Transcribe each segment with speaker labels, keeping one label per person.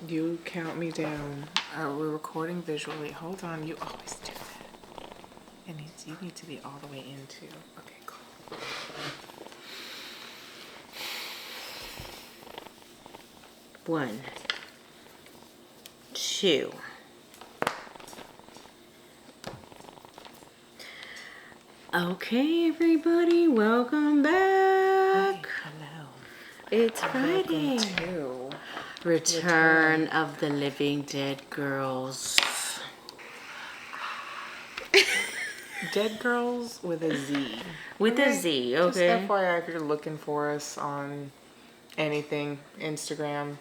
Speaker 1: You count me down. We're recording visually. Hold on. You always do that. You need to be all the way into. Okay, cool.
Speaker 2: 1, 2. Okay, everybody, welcome back.
Speaker 1: Hello.
Speaker 2: It's Friday.
Speaker 1: Welcome to
Speaker 2: Return of the Living Dead Girls.
Speaker 1: Dead Girls with a Z.
Speaker 2: With a Z, okay.
Speaker 1: Just FYI, if you're looking for us on anything, Instagram,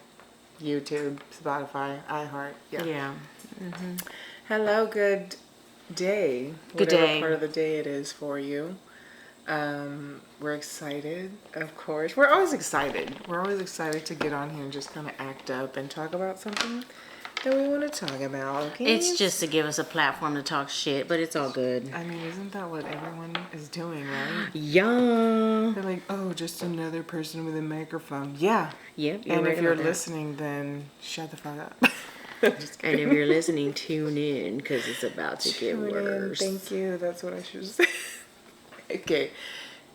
Speaker 1: YouTube, Spotify, iHeart.
Speaker 2: Yeah.
Speaker 1: Hello, good day.
Speaker 2: Good
Speaker 1: Whatever
Speaker 2: day.
Speaker 1: part of the day it is for you. We're excited, of course. We're always excited. We're always excited to get on here and just kind of act up and talk about something that we want to talk about. Okay?
Speaker 2: It's just to give us a platform to talk shit, but it's all good.
Speaker 1: I mean, isn't that what everyone is doing, right?
Speaker 2: Yeah.
Speaker 1: They're like, oh, just another person with a microphone. Yeah.
Speaker 2: Yep.
Speaker 1: And
Speaker 2: right
Speaker 1: if you're
Speaker 2: about that.
Speaker 1: listening, then shut the fuck up. Just
Speaker 2: And if you're listening, tune in because it's about to get
Speaker 1: Tune in.
Speaker 2: worse.
Speaker 1: Thank you. That's what I should say. Okay.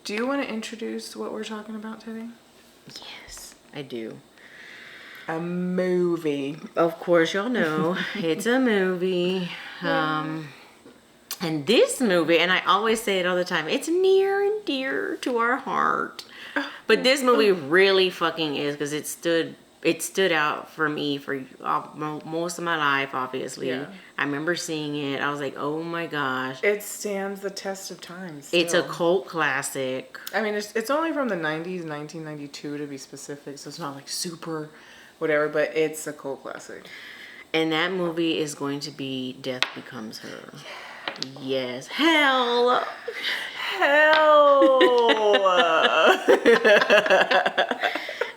Speaker 1: Do you want to introduce what we're talking about today?
Speaker 2: Yes, I do.
Speaker 1: A movie.
Speaker 2: Of course, y'all know it's a movie. And this movie, and I always say it all the time, it's near and dear to our heart. But this movie really fucking is because it stood out for me for most of my life, obviously.
Speaker 1: Yeah.
Speaker 2: I remember seeing it. I was like, oh my gosh.
Speaker 1: It stands the test of time. Still.
Speaker 2: It's a cult classic.
Speaker 1: I mean, it's only from the 90s, 1992 to be specific, so it's not like super whatever, but it's a cult classic.
Speaker 2: And that movie is going to be Death Becomes Her. Yes. Hell.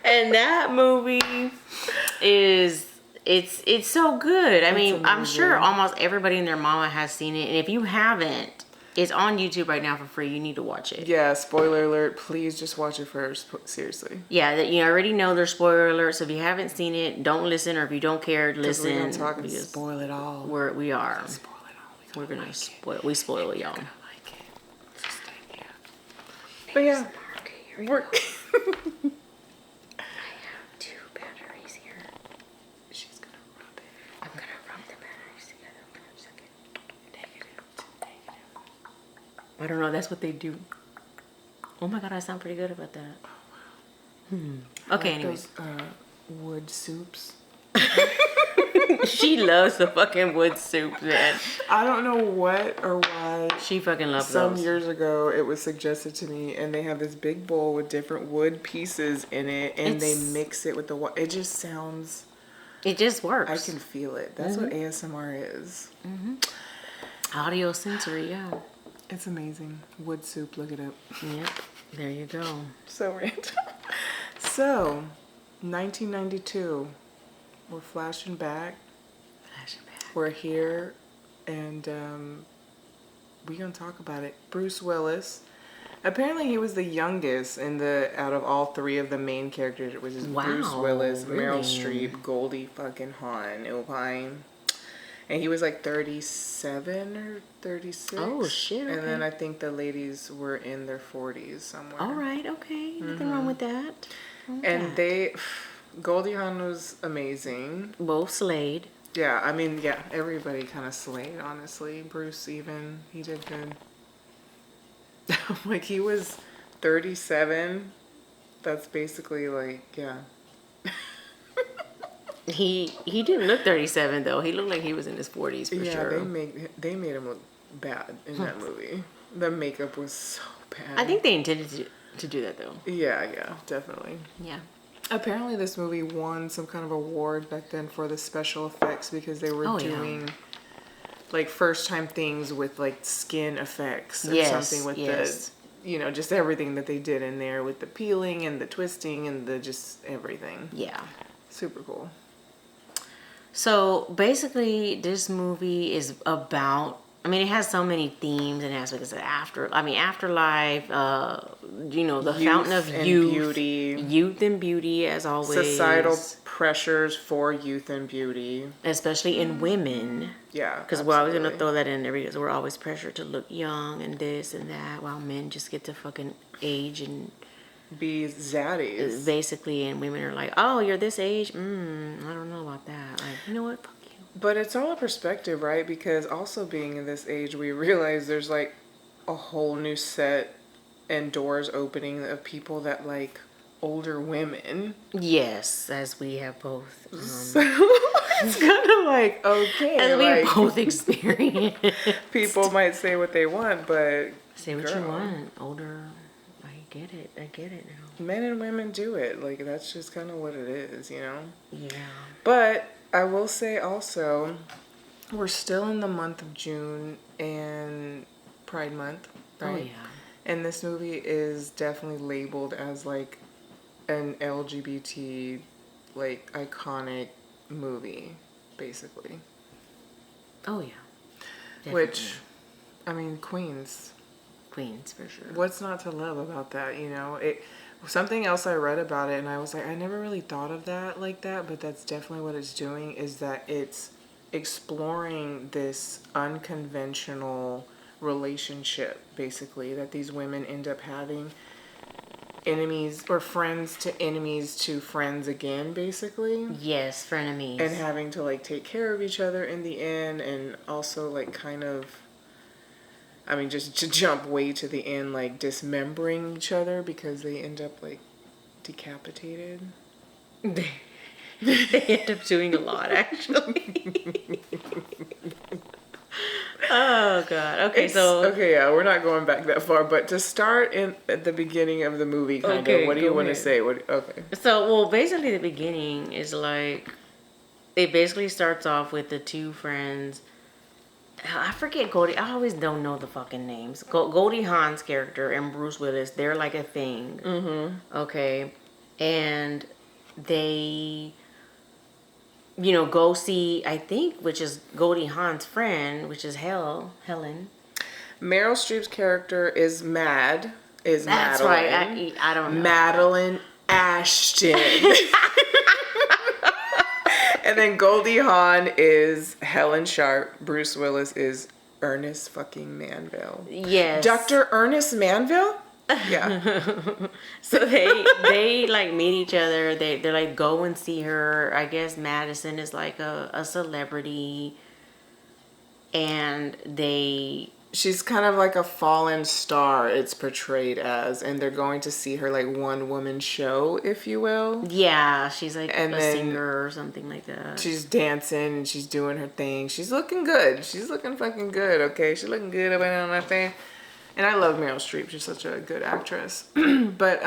Speaker 2: And that movie it's so good. I mean, I'm sure almost everybody and their mama has seen it. And if you haven't, it's on YouTube right now for free. You need to watch it.
Speaker 1: Yeah, spoiler alert. Please just watch it first. Seriously.
Speaker 2: Yeah, that you already know there's spoiler alerts. So if you haven't seen it, don't listen. Or if you don't care, listen.
Speaker 1: We're gonna talk and spoil it all.
Speaker 2: We are.
Speaker 1: Spoil it all.
Speaker 2: We're gonna spoil. We spoil y'all.
Speaker 1: Gonna like it. So stay, yeah. But yeah, we're.
Speaker 2: Two batteries here.
Speaker 1: She's gonna rub it.
Speaker 2: I'm gonna rub the batteries together. I'm gonna suck it.
Speaker 1: Negative.
Speaker 2: I don't know. That's what they do. Oh my god, I sound pretty good about that. Okay, anyways.
Speaker 1: Those wood soups.
Speaker 2: She loves the fucking wood soup, man.
Speaker 1: I don't know what or why.
Speaker 2: She fucking loves
Speaker 1: Some
Speaker 2: those.
Speaker 1: years ago, it was suggested to me, and they have this big bowl with different wood pieces in it, and they mix it with the water. It just sounds.
Speaker 2: It just works.
Speaker 1: I can feel it. That's what ASMR is.
Speaker 2: Audio sensory, yeah.
Speaker 1: It's amazing. Wood soup, look it up.
Speaker 2: Yep. There you go.
Speaker 1: So random. So, 1992. We're flashing back. We're here, and we're gonna talk about it. Bruce Willis. Apparently, he was the youngest out of all three of the main characters, which is Bruce Willis,
Speaker 2: really?
Speaker 1: Meryl Streep, Goldie fucking Hawn, and he was like 37 or 36.
Speaker 2: Oh shit! Okay.
Speaker 1: And then I think the ladies were in their 40s somewhere.
Speaker 2: All right. Okay. Nothing wrong with that.
Speaker 1: And Goldie Hawn was amazing.
Speaker 2: Both slayed.
Speaker 1: Yeah, I mean, yeah, everybody kind of slayed, honestly. Bruce even, he did good. Like, he was 37. That's basically like, yeah.
Speaker 2: He didn't look 37 though. He looked like he was in his 40s for sure.
Speaker 1: Yeah, they made him look bad in that movie. The makeup was so bad.
Speaker 2: I think they intended to do that though.
Speaker 1: Yeah, definitely.
Speaker 2: Yeah.
Speaker 1: Apparently this movie won some kind of award back then for the special effects because they were doing like first time things with like skin effects or something with the just everything that they did in there with the peeling and the twisting and the just everything.
Speaker 2: Yeah.
Speaker 1: Super cool.
Speaker 2: So basically this movie is about, I mean, it has so many themes and aspects of afterlife, the fountain of youth,
Speaker 1: beauty,
Speaker 2: youth and beauty, as always.
Speaker 1: Societal pressures for youth and beauty.
Speaker 2: Especially in women.
Speaker 1: Yeah.
Speaker 2: Because we're always going to throw that in there because we're always pressured to look young and this and that while men just get to fucking age and
Speaker 1: be zaddies.
Speaker 2: Basically, and women are like, oh, you're this age? I don't know about that. Like, you know what? Fuck you.
Speaker 1: But it's all a perspective, right? Because also being in this age, we realize there's like a whole new set and doors opening of people that like older women.
Speaker 2: Yes, as we have both.
Speaker 1: So it's kind of like, okay.
Speaker 2: As we both experience.
Speaker 1: People might say what they want, but
Speaker 2: say what you want. Older, I get it now.
Speaker 1: Men and women do it. Like, that's just kind of what it is, you know?
Speaker 2: Yeah.
Speaker 1: But I will say also, we're still in the month of June and Pride Month, right?
Speaker 2: Oh, yeah.
Speaker 1: And this movie is definitely labeled as like an LGBT, like, iconic movie, basically.
Speaker 2: Oh, yeah. Definitely.
Speaker 1: Which, I mean, Queens, for sure. What's not to love about that, you know? Something else I read about it, and I was like, I never really thought of that like that, but that's definitely what it's doing, is that it's exploring this unconventional relationship, basically, that these women end up having. Enemies or friends to enemies to friends again, basically.
Speaker 2: Yes, frenemies.
Speaker 1: And having to like take care of each other in the end, and also like kind of, I mean, just to jump way to the end, like dismembering each other because they end up like decapitated.
Speaker 2: They end up doing a lot, actually. Oh God. Okay,
Speaker 1: yeah, we're not going back that far, but to start at the beginning of the movie, kind of. What do you want to say? Okay.
Speaker 2: So, well, basically, the beginning is like, it basically starts off with the two friends. I forget Goldie. I always don't know the fucking names. Goldie Hawn's character and Bruce Willis. They're like a thing. Mm-hmm. Okay, and they, go see, I think, which is Goldie Hawn's friend, which is Helen.
Speaker 1: Meryl Streep's character is That's
Speaker 2: Madeline. Right. I don't know.
Speaker 1: Madeline Ashton. And then Goldie Hawn is Helen Sharp. Bruce Willis is Ernest fucking Manville.
Speaker 2: Yes.
Speaker 1: Dr. Ernest Manville? Yeah.
Speaker 2: So they like meet each other. They're like, go and see her. I guess Madison is like a celebrity, and she's
Speaker 1: kind of like a fallen star, it's portrayed as, and they're going to see her like one woman show, if you will.
Speaker 2: Yeah, she's like a singer or something like that.
Speaker 1: She's dancing and she's doing her thing. She's looking good. She's looking fucking good, okay? She's looking good up and on that thing. And I love Meryl Streep. She's such a good actress. But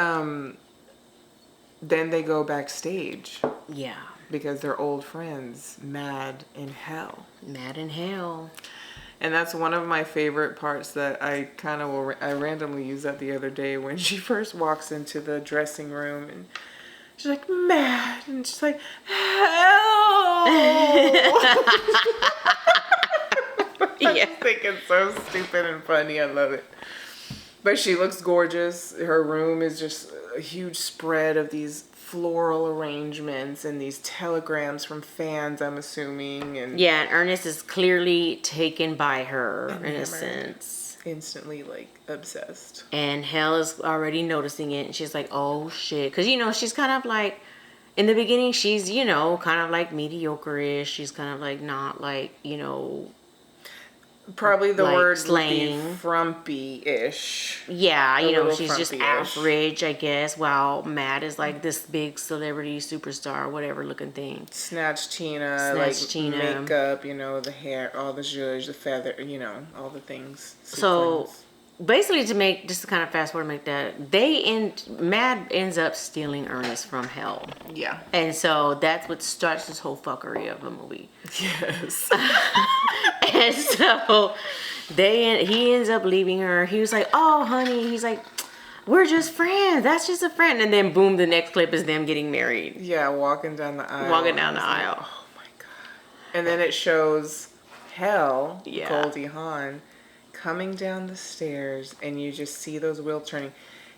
Speaker 1: then they go backstage.
Speaker 2: Yeah.
Speaker 1: Because they're old friends, mad in hell.
Speaker 2: Mad in hell.
Speaker 1: And that's one of my favorite parts that I randomly used that the other day when she first walks into the dressing room and she's like, mad. And she's like, hell. Yeah. I think it's so stupid and funny. I love it. But she looks gorgeous. Her room is just a huge spread of these floral arrangements and these telegrams from fans, I'm assuming. And
Speaker 2: yeah, and Ernest is clearly taken by her in a sense.
Speaker 1: Instantly, like, obsessed.
Speaker 2: And Hel is already noticing it. And she's like, oh, shit. Because, she's kind of like, in the beginning, she's, kind of like mediocre-ish. She's kind of like not like,
Speaker 1: probably the
Speaker 2: like
Speaker 1: word
Speaker 2: slang.
Speaker 1: Would be frumpy-ish.
Speaker 2: Yeah, she's just average, I guess, while Matt is like this big celebrity superstar, whatever looking thing.
Speaker 1: Snatch Tina, makeup, the hair, all the zhuzh, the feather, all the things.
Speaker 2: So, basically just to kind of fast forward and make that, Matt ends up stealing Ernest from Hel.
Speaker 1: Yeah.
Speaker 2: And so that's what starts this whole fuckery of the movie.
Speaker 1: Yes.
Speaker 2: And so he ends up leaving her. He was like, oh, honey. He's like, we're just friends. That's just a friend. And then boom, the next clip is them getting married.
Speaker 1: Yeah, walking down the aisle.
Speaker 2: Walking down the aisle.
Speaker 1: Like, oh my God. And then it shows Hel, Goldie Hawn, coming down the stairs, and you just see those wheels turning.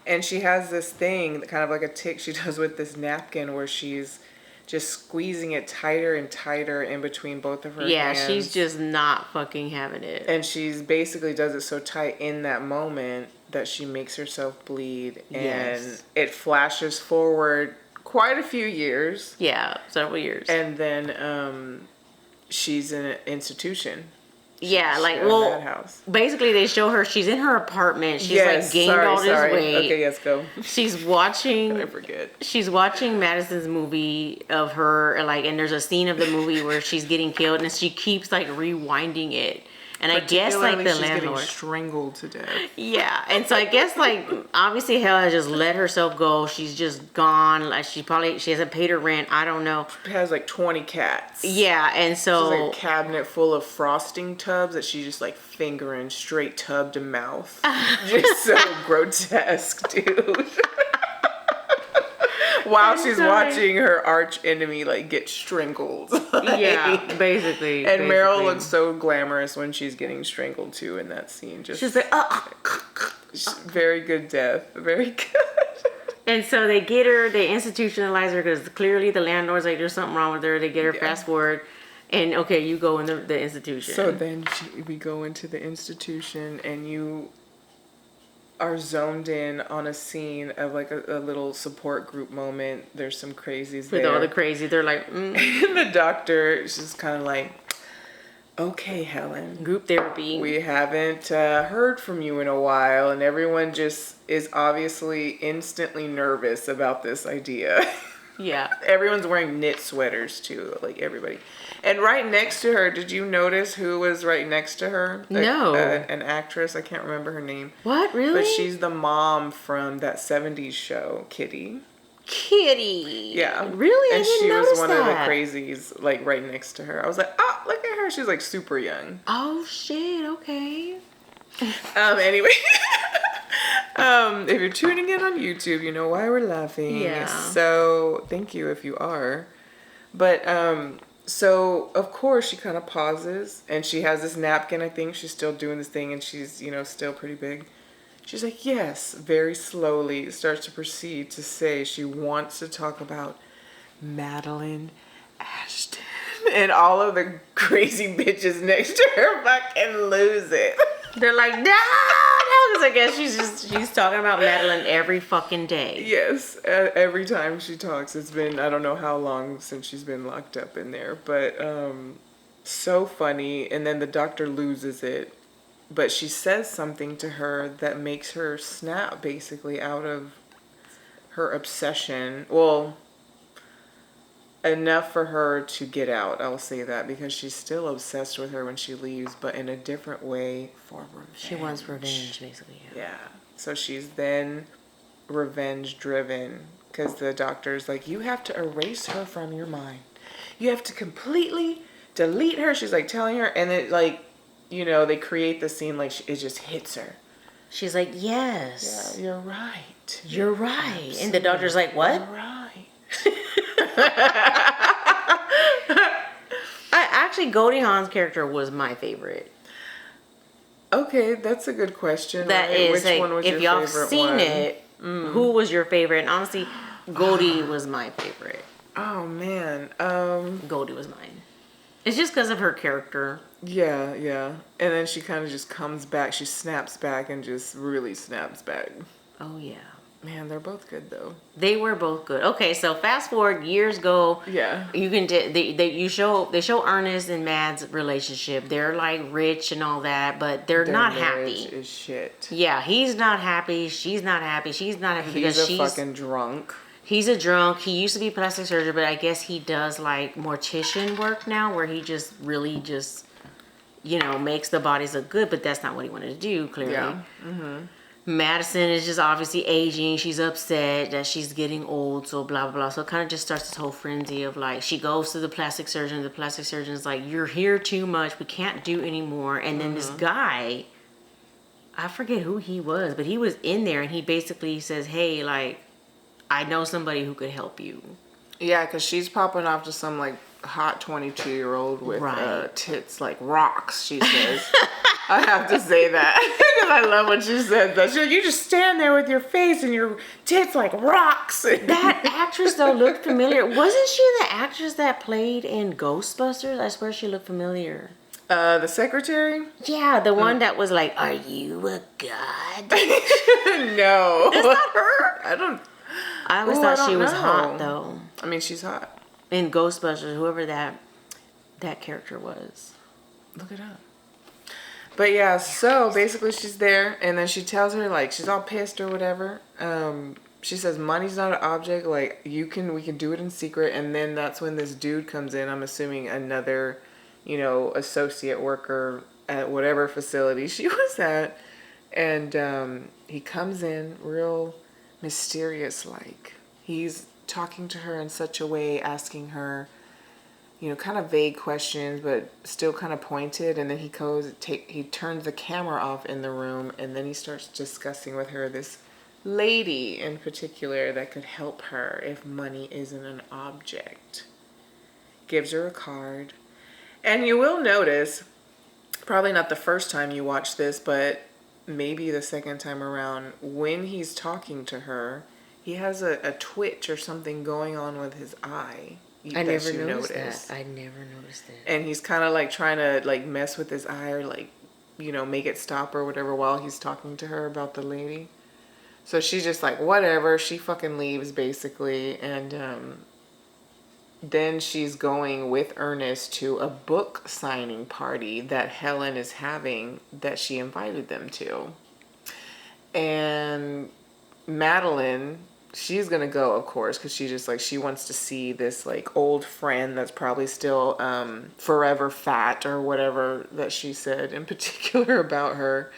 Speaker 1: And she has this thing, kind of like a tick she does with this napkin, where she's just squeezing it tighter and tighter in between both of her hands.
Speaker 2: Yeah, she's just not fucking having it.
Speaker 1: And she's basically does it so tight in that moment that she makes herself bleed. And it flashes forward quite a few years.
Speaker 2: Yeah, several years.
Speaker 1: And then she's in an institution.
Speaker 2: Yeah, like,
Speaker 1: in a madhouse.
Speaker 2: Basically they show her, she's in her apartment. She's like gained all this weight.
Speaker 1: Okay, yes, go.
Speaker 2: She's watching.
Speaker 1: I forget.
Speaker 2: She's watching Madison's movie of her, like, and there's a scene of the movie where she's getting killed, and she keeps like rewinding it. And I guess like the
Speaker 1: she's
Speaker 2: landlord
Speaker 1: getting strangled to death.
Speaker 2: Yeah, and so I guess like obviously Hell has just let herself go. She's just gone. Like she hasn't paid her rent. I don't know.
Speaker 1: She has like 20 cats.
Speaker 2: Yeah, and so
Speaker 1: there's like a cabinet full of frosting tubs that she just like fingering straight tub to mouth. Just so grotesque, dude. While she's watching her arch enemy like get strangled.
Speaker 2: Yeah, basically.
Speaker 1: And Meryl looks so glamorous when she's getting strangled too in that scene. Just
Speaker 2: she's like,
Speaker 1: very good death. Very good.
Speaker 2: And so they get her, they institutionalize her because clearly the landlord's like, there's something wrong with her. They get her fast forward. And okay, you go in the institution.
Speaker 1: So then we go into the institution and you are zoned in on a scene of like a little support group moment. There's some crazies
Speaker 2: with
Speaker 1: there.
Speaker 2: all the crazy, they're like,
Speaker 1: And the doctor is just kind of like, okay, Helen.
Speaker 2: Group therapy.
Speaker 1: We haven't heard from you in a while, and everyone just is obviously instantly nervous about this idea.
Speaker 2: Yeah.
Speaker 1: Everyone's wearing knit sweaters too, like everybody. And right next to her, did you notice who was right next to her?
Speaker 2: No.
Speaker 1: An actress, I can't remember her name.
Speaker 2: What, really?
Speaker 1: But she's the mom from that 70s show, Kitty.
Speaker 2: Kitty.
Speaker 1: Yeah.
Speaker 2: Really?
Speaker 1: And
Speaker 2: I didn't
Speaker 1: she was
Speaker 2: notice
Speaker 1: one
Speaker 2: that.
Speaker 1: of the crazies, like right next to her. I was like, oh, look at her. She's like super young.
Speaker 2: Oh, shit. Okay.
Speaker 1: Anyway. If you're tuning in on YouTube, you know why we're laughing.
Speaker 2: Yeah.
Speaker 1: So thank you if you are. But so of course she kind of pauses and she has this napkin. I think she's still doing this thing and she's, still pretty big. She's like, yes, very slowly starts to proceed to say she wants to talk about Madeline Ashton. And all of the crazy bitches next to her fucking lose it.
Speaker 2: They're like, no, because I guess she's talking about Madeline every fucking day.
Speaker 1: Yes, every time she talks. It's been, I don't know how long since she's been locked up in there, but so funny. And then the doctor loses it, but she says something to her that makes her snap basically out of her obsession. Well, enough for her to get out, I'll say that, because she's still obsessed with her when she leaves, but in a different way for revenge.
Speaker 2: She wants revenge, basically.
Speaker 1: Yeah. So she's then revenge driven because the doctor's like, you have to erase her from your mind. You have to completely delete her. She's like telling her, and it like, they create the scene like it just hits her.
Speaker 2: She's like, yes.
Speaker 1: Yeah, you're right.
Speaker 2: You're right. Absolutely. And the doctor's like, what?
Speaker 1: You're right.
Speaker 2: Actually, Goldie Hawn's character was my favorite.
Speaker 1: Okay, that's a good question.
Speaker 2: That
Speaker 1: right?
Speaker 2: is,
Speaker 1: Which one was
Speaker 2: if
Speaker 1: your
Speaker 2: y'all
Speaker 1: favorite
Speaker 2: seen
Speaker 1: one?
Speaker 2: it, who was your favorite? And honestly, Goldie was my favorite.
Speaker 1: Oh man,
Speaker 2: Goldie was mine. It's just because of her character.
Speaker 1: Yeah, and then she kind of just comes back. She snaps back and just really snaps back.
Speaker 2: Oh yeah.
Speaker 1: Man, they're both good though.
Speaker 2: They were both good. Okay, so fast forward, years go.
Speaker 1: Yeah.
Speaker 2: You can they show Ernest and Mad's relationship. They're like rich and all that, but they're not happy.
Speaker 1: Is shit.
Speaker 2: Yeah, he's not happy. She's not happy. She's not happy because she's
Speaker 1: fucking drunk.
Speaker 2: He's a drunk. He used to be plastic surgeon, but I guess he does like mortician work now, where he just really just makes the bodies look good. But that's not what he wanted to do. Clearly.
Speaker 1: Yeah. Mm-hmm.
Speaker 2: Madison is just obviously aging. She's upset that she's getting old, so blah, blah, blah. So it kind of just starts this whole frenzy of like, she goes to the plastic surgeon. The plastic surgeon's like, you're here too much. We can't do anymore. And then this guy, I forget who he was, but he was in there and he basically says, hey, like, I know somebody who could help you.
Speaker 1: Yeah, because she's popping off to some like hot 22-year-old with tits like rocks, she says. I have to say that because I love when she said that. She's like, you just stand there with your face and your tits like rocks.
Speaker 2: That actress though looked familiar. Wasn't she the actress that played in Ghostbusters? I swear she looked familiar.
Speaker 1: The secretary?
Speaker 2: Yeah, the one that was like, "Are you a god?"
Speaker 1: No,
Speaker 2: That's not her. I always thought she was hot though.
Speaker 1: I mean, she's hot.
Speaker 2: In Ghostbusters, whoever that character was.
Speaker 1: Look it up. But yeah, so basically she's there, and then she tells her, like, she's all pissed or whatever. She says, money's not an object, like, we can do it in secret. And then that's when this dude comes in, I'm assuming another, associate worker at whatever facility she was at. And he comes in real mysterious, like. He's talking to her in such a way, asking her, kind of vague questions, but still kind of pointed. And then he turns the camera off in the room, and then he starts discussing with her this lady in particular that could help her if money isn't an object. Gives her a card. And you will notice, probably not the first time you watch this, but maybe the second time around, when he's talking to her, he has a twitch or something going on with his eye.
Speaker 2: I never noticed that. I never noticed that.
Speaker 1: And he's kind of like trying to like mess with his eye or like, make it stop or whatever while he's talking to her about the lady. So she's just like, whatever. She fucking leaves basically. And then she's going with Ernest to a book signing party that Helen is having that she invited them to. And Madeline, she's gonna go, of course, because she wants to see this like old friend that's probably still forever fat or whatever that she said in particular about her.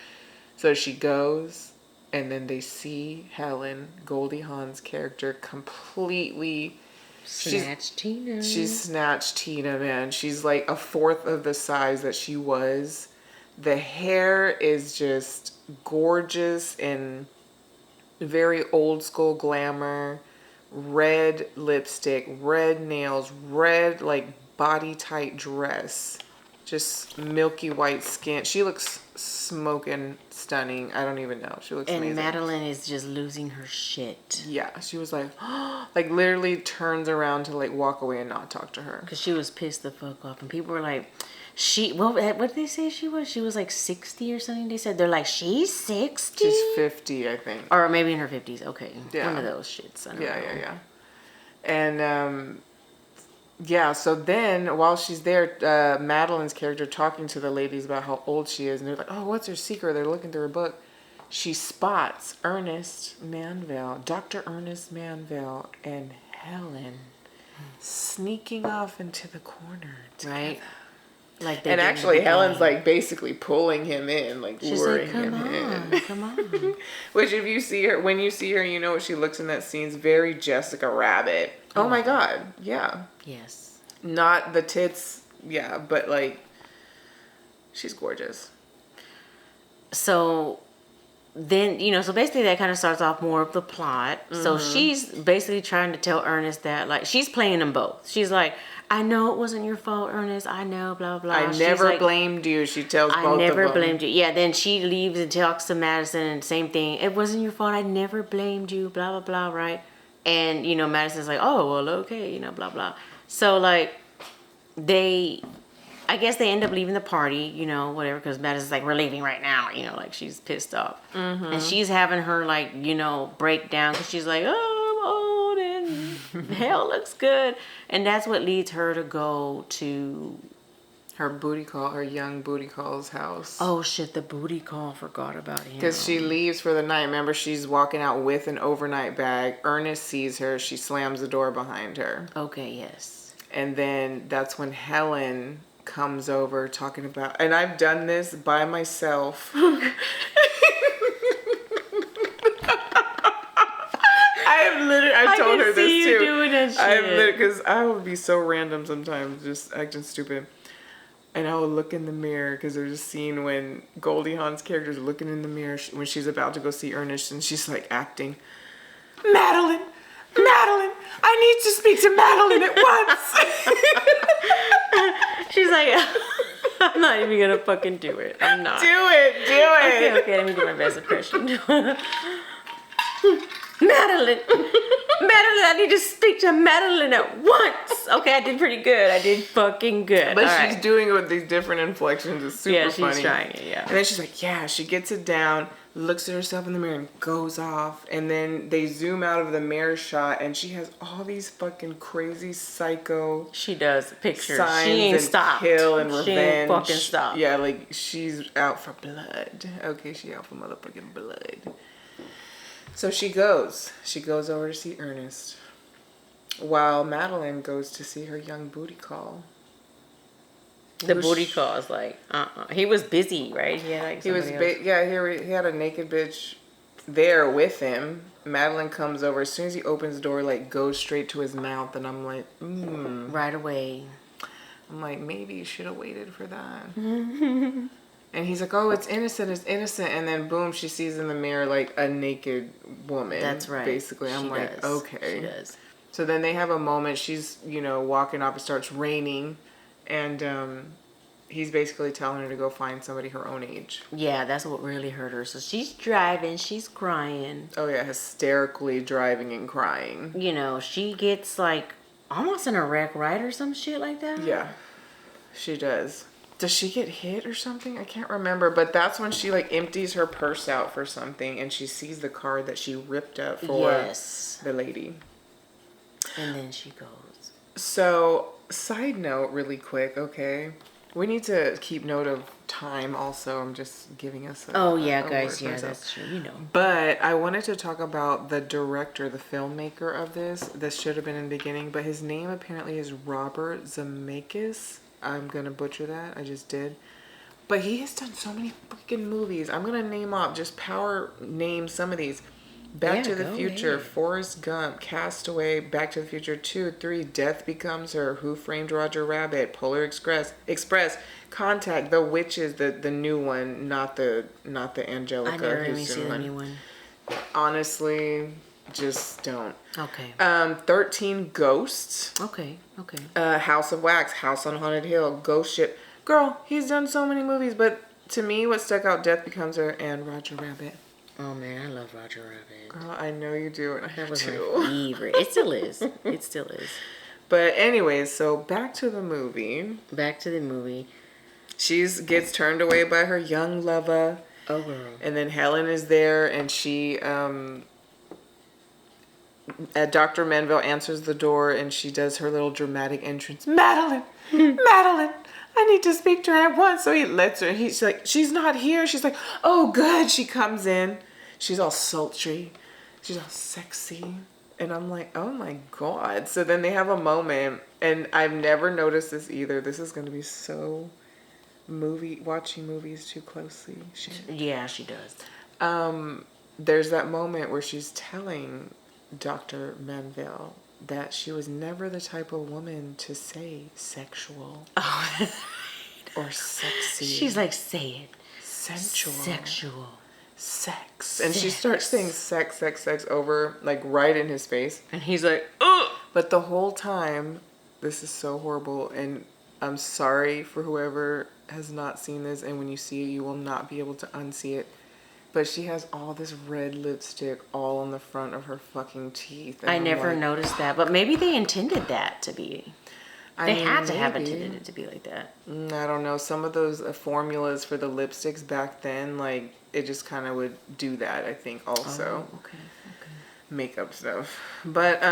Speaker 1: So she goes, and then they see Helen, Goldie Hawn's character, completely
Speaker 2: snatched Tina.
Speaker 1: She's snatched Tina, man. She's like a fourth of the size that she was. The hair is just gorgeous and very old school glamour, red lipstick, red nails, red like body tight dress, just milky white skin. She looks smoking stunning. I don't even know. She looks amazing.
Speaker 2: And Madeline is just losing her shit.
Speaker 1: Yeah, she was like, like literally turns around to like walk away and not talk to her.
Speaker 2: Because she was pissed the fuck off. And people were like, what did they say she was? She was like 60 or something. They're like, she's 60?
Speaker 1: She's 50, I think.
Speaker 2: Or maybe in her 50s. Okay.
Speaker 1: Yeah.
Speaker 2: One of those shits. I don't know.
Speaker 1: And, so then while she's there, Madeline's character talking to the ladies about how old she is. And they're like, oh, what's her secret? They're looking through her book. She spots Ernest Manville, Dr. Ernest Manville, and Helen sneaking off into the corner together.
Speaker 2: Right? Like
Speaker 1: and actually Helen's like basically pulling him in, like she's luring him in.
Speaker 2: Come on.
Speaker 1: Which when you see her, what she looks in that scene's very Jessica Rabbit. Oh my God. Yeah.
Speaker 2: Yes.
Speaker 1: Not the tits. Yeah. But like, she's gorgeous.
Speaker 2: So then, so basically that kind of starts off more of the plot. Mm-hmm. So she's basically trying to tell Ernest that like, she's playing them both. She's like, I know it wasn't your fault, Ernest. I know, blah, blah.
Speaker 1: I never blamed you. She tells both of them.
Speaker 2: I never blamed you. Yeah, then she leaves and talks to Madison and same thing. It wasn't your fault. I never blamed you, blah, blah, blah, right? And, Madison's like, oh, well, okay, blah, blah. So, like, I guess they end up leaving the party, whatever, because Madison's like, we're leaving right now, like she's pissed off. Mm-hmm. And she's having her, like, breakdown because she's like, oh, I'm old and hell looks good. And that's what leads her to go to
Speaker 1: her young booty call's house.
Speaker 2: Oh, shit, the booty call. Forgot about him.
Speaker 1: Because she leaves for the night. Remember, she's walking out with an overnight bag. Ernest sees her. She slams the door behind her.
Speaker 2: Okay, yes.
Speaker 1: And then that's when Helen comes over talking about, and I've done this by myself. I told her this too.
Speaker 2: Doing that shit.
Speaker 1: Because I would be so random sometimes, just acting stupid. And I would look in the mirror, because there's a scene when Goldie Hawn's character is looking in the mirror when she's about to go see Ernest, and she's like acting, Madeline, I need to speak to Madeline at once.
Speaker 2: She's like, I'm not even gonna fucking do it. I'm not.
Speaker 1: Do it.
Speaker 2: Okay, let me do my best impression. Madeline, I need to speak to Madeline at once. Okay, I did pretty good. I did fucking good.
Speaker 1: But
Speaker 2: All
Speaker 1: she's
Speaker 2: right.
Speaker 1: doing it with these different inflections. It's super funny.
Speaker 2: Yeah, she's trying it, yeah.
Speaker 1: And then she's like, yeah, she gets it down, looks at herself in the mirror and goes off. And then they zoom out of the mirror shot and she has all these fucking crazy psycho
Speaker 2: She does pictures.
Speaker 1: signs
Speaker 2: She ain't
Speaker 1: and
Speaker 2: stopped.
Speaker 1: kill and
Speaker 2: She
Speaker 1: revenge.
Speaker 2: ain't fucking stopped.
Speaker 1: Yeah, like she's out for blood. Okay, she out for motherfucking blood. So she goes over to see Ernest, while Madeline goes to see her young booty call.
Speaker 2: The booty call is like, He was busy, right? He had like
Speaker 1: He was,
Speaker 2: somebody else.
Speaker 1: he had a naked bitch there with him. Madeline comes over. As soon as he opens the door, like, goes straight to his mouth. And I'm like,
Speaker 2: Right away.
Speaker 1: I'm like, maybe you should have waited for that. And he's like, oh, it's innocent. And then, boom, she sees in the mirror, like, a naked woman.
Speaker 2: That's right.
Speaker 1: Basically. I'm like,
Speaker 2: does.
Speaker 1: okay.
Speaker 2: She does.
Speaker 1: So then they have a moment. She's, walking off. It starts raining. And he's basically telling her to go find somebody her own age.
Speaker 2: Yeah, that's what really hurt her. So she's driving. She's crying.
Speaker 1: Oh, yeah. Hysterically driving and crying.
Speaker 2: She gets, like, almost in a wreck, right? Or some shit like that?
Speaker 1: Yeah. She does. Does she get hit or something? I can't remember. But that's when she, like, empties her purse out for something. And she sees the card that she ripped up for the lady.
Speaker 2: And then she goes.
Speaker 1: So, side note really quick, okay? We need to keep note of time also. I'm just giving us a
Speaker 2: guys. Yeah, that's true.
Speaker 1: But I wanted to talk about the director, the filmmaker of this. This should have been in the beginning. But his name apparently is Robert Zemeckis. I'm going to butcher that. I just did. But he has done so many freaking movies. I'm going to name some of these. Back to the Future,
Speaker 2: ahead.
Speaker 1: Forrest Gump, Castaway, Back to the Future 2, 3, Death Becomes Her, Who Framed Roger Rabbit, Polar Express, Contact, The Witches, the new one, not the Angelica.
Speaker 2: I never even seen the new one.
Speaker 1: Honestly, just don't.
Speaker 2: Okay.
Speaker 1: 13 Ghosts.
Speaker 2: Okay.
Speaker 1: House of Wax, House on Haunted Hill, Ghost Ship. Girl, he's done so many movies, but to me, what stuck out, Death Becomes Her and Roger Rabbit.
Speaker 2: Oh man, I love Roger Rabbit.
Speaker 1: Girl, I know you do, and I have
Speaker 2: My
Speaker 1: to.
Speaker 2: favorite. It still is.
Speaker 1: But anyways, so back to the movie. She gets turned away by her young lover.
Speaker 2: Oh girl.
Speaker 1: And then Helen is there, and she Dr. Manville answers the door, and she does her little dramatic entrance. Madeline, I need to speak to her at once. So he lets her. He's like, she's not here. She's like, oh, good. She comes in. She's all sultry. She's all sexy. And I'm like, oh my God. So then they have a moment, and I've never noticed this either. This is going to be so watching movies too closely. Shit.
Speaker 2: Yeah, she does.
Speaker 1: There's that moment where she's telling Dr. Manville that she was never the type of woman to say sexual.
Speaker 2: Oh,
Speaker 1: or sexy.
Speaker 2: She's like, say it.
Speaker 1: Sensual.
Speaker 2: Sexual.
Speaker 1: Sex. And she starts saying sex over, like, right in his face.
Speaker 2: And he's like, ugh.
Speaker 1: But the whole time, this is so horrible. And I'm sorry for whoever has not seen this. And when you see it, you will not be able to unsee it. But she has all this red lipstick all on the front of her fucking teeth. And
Speaker 2: I
Speaker 1: I'm
Speaker 2: never
Speaker 1: like,
Speaker 2: noticed that. But maybe they intended that to be. They had to have intended it to be like that.
Speaker 1: I don't know. Some of those formulas for the lipsticks back then, like, it just kind of would do that, I think, also.
Speaker 2: Oh, okay.
Speaker 1: Makeup stuff. But,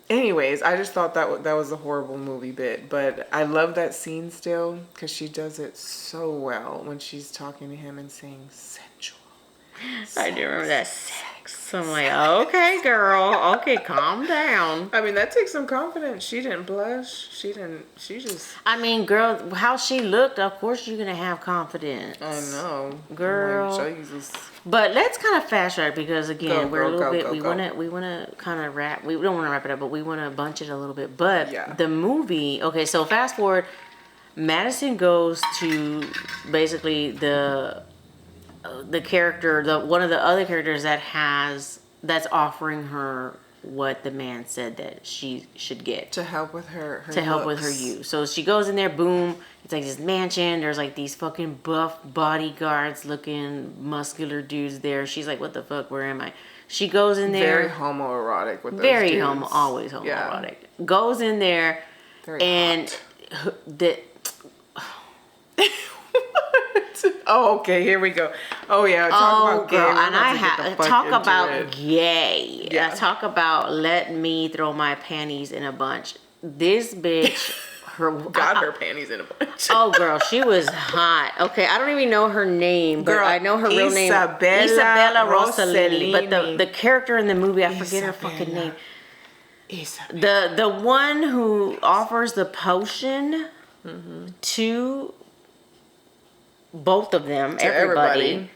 Speaker 1: anyways, I just thought that was a horrible movie bit. But I love that scene still, because she does it so well when she's talking to him and saying sensual.
Speaker 2: I do remember that sex. I'm like, okay, girl. Okay, calm down.
Speaker 1: I mean, that takes some confidence. She didn't blush. She just...
Speaker 2: I mean, girl, how she looked, of course you're going to have confidence.
Speaker 1: I know.
Speaker 2: Girl.
Speaker 1: I'm like, Jesus.
Speaker 2: But let's kind of fast track because, again, we're a little bit...
Speaker 1: We
Speaker 2: want to kind of wrap... We don't want to wrap it up, but we want to bunch it a little bit. But the movie... Okay, so fast forward. Madison goes to basically the character, one of the other characters that's offering her what the man said that she should get
Speaker 1: to help with her
Speaker 2: to help with her
Speaker 1: looks.
Speaker 2: youth. So she goes in there, boom, it's like this mansion. There's like these fucking buff bodyguards looking muscular dudes there. She's like, what the fuck, where am I? She goes in there.
Speaker 1: Very homoerotic with those
Speaker 2: Very
Speaker 1: dudes.
Speaker 2: always homoerotic. Yeah. Goes in there
Speaker 1: very
Speaker 2: and
Speaker 1: hot. Oh, okay, here we go. Oh yeah, talk about gay.
Speaker 2: Girl, and I talk about gay.
Speaker 1: Yeah.
Speaker 2: I talk about let me throw my panties in a bunch. This bitch,
Speaker 1: her panties in a bunch.
Speaker 2: Oh, girl, she was hot. Okay, I don't even know her name, but I know her real name, Isabella Rossellini. But the character in the movie, I forget her fucking name. The one who offers the potion to both of them, everybody.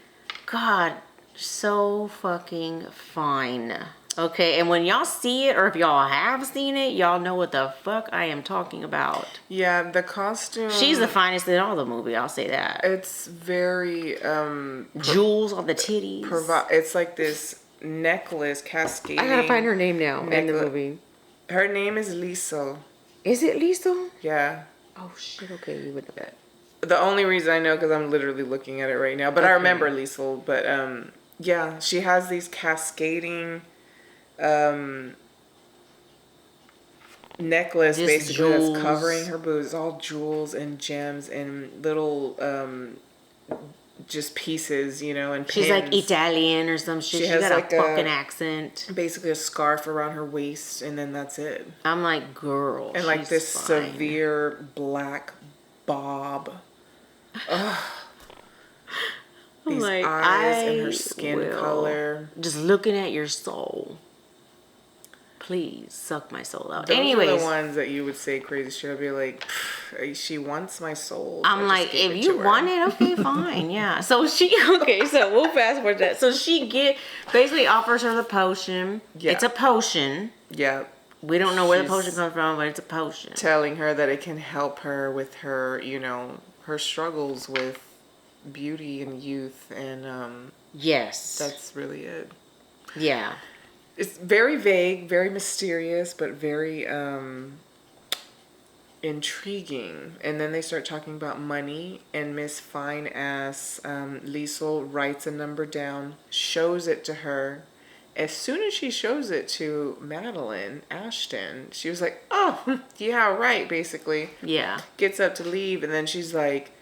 Speaker 2: God, so fucking fine. Okay, and when y'all see it, or if y'all have seen it, y'all know what the fuck I am talking about.
Speaker 1: Yeah, the costume.
Speaker 2: She's the finest in all the movie, I'll say that.
Speaker 1: It's very
Speaker 2: jewels on the titties.
Speaker 1: It's like this necklace cascading.
Speaker 2: I gotta find her name now in the movie.
Speaker 1: Her name is Liesl.
Speaker 2: Is it Liesl?
Speaker 1: Yeah.
Speaker 2: Oh shit, okay, you would know that.
Speaker 1: The only reason I know because I'm literally looking at it right now, but I remember Liesl. But yeah, she has these cascading necklace
Speaker 2: Just
Speaker 1: basically
Speaker 2: jewels.
Speaker 1: That's covering her boobs. It's all jewels and gems and little just pieces, you know, and pins.
Speaker 2: She's like Italian or some shit. She got like a fucking accent.
Speaker 1: Basically a scarf around her waist, and then that's it.
Speaker 2: I'm like, girl.
Speaker 1: And like this
Speaker 2: fine.
Speaker 1: severe black bob. Ugh. These
Speaker 2: like,
Speaker 1: eyes and her skin color.
Speaker 2: Just looking at your soul. Please suck my soul out.
Speaker 1: Those
Speaker 2: Anyways,
Speaker 1: are the ones that you would say crazy shit. I'd be like, she wants my soul.
Speaker 2: I'm like, if you want it, okay, fine, yeah. So so we'll fast forward that. So she basically offers her the potion. Yeah. It's a potion.
Speaker 1: Yeah.
Speaker 2: We don't know where the potion comes from, but it's a potion.
Speaker 1: Telling her that it can help her with her, you know, her struggles with beauty and youth, and
Speaker 2: yes,
Speaker 1: that's really it.
Speaker 2: Yeah.
Speaker 1: It's very vague, very mysterious, but very intriguing. And then they start talking about money, and Miss Fine Ass Liesl writes a number down, shows it to her. As soon as she shows it to Madeline Ashton, she was like, oh, yeah, right, basically.
Speaker 2: Yeah.
Speaker 1: Gets up to leave, and then she's like,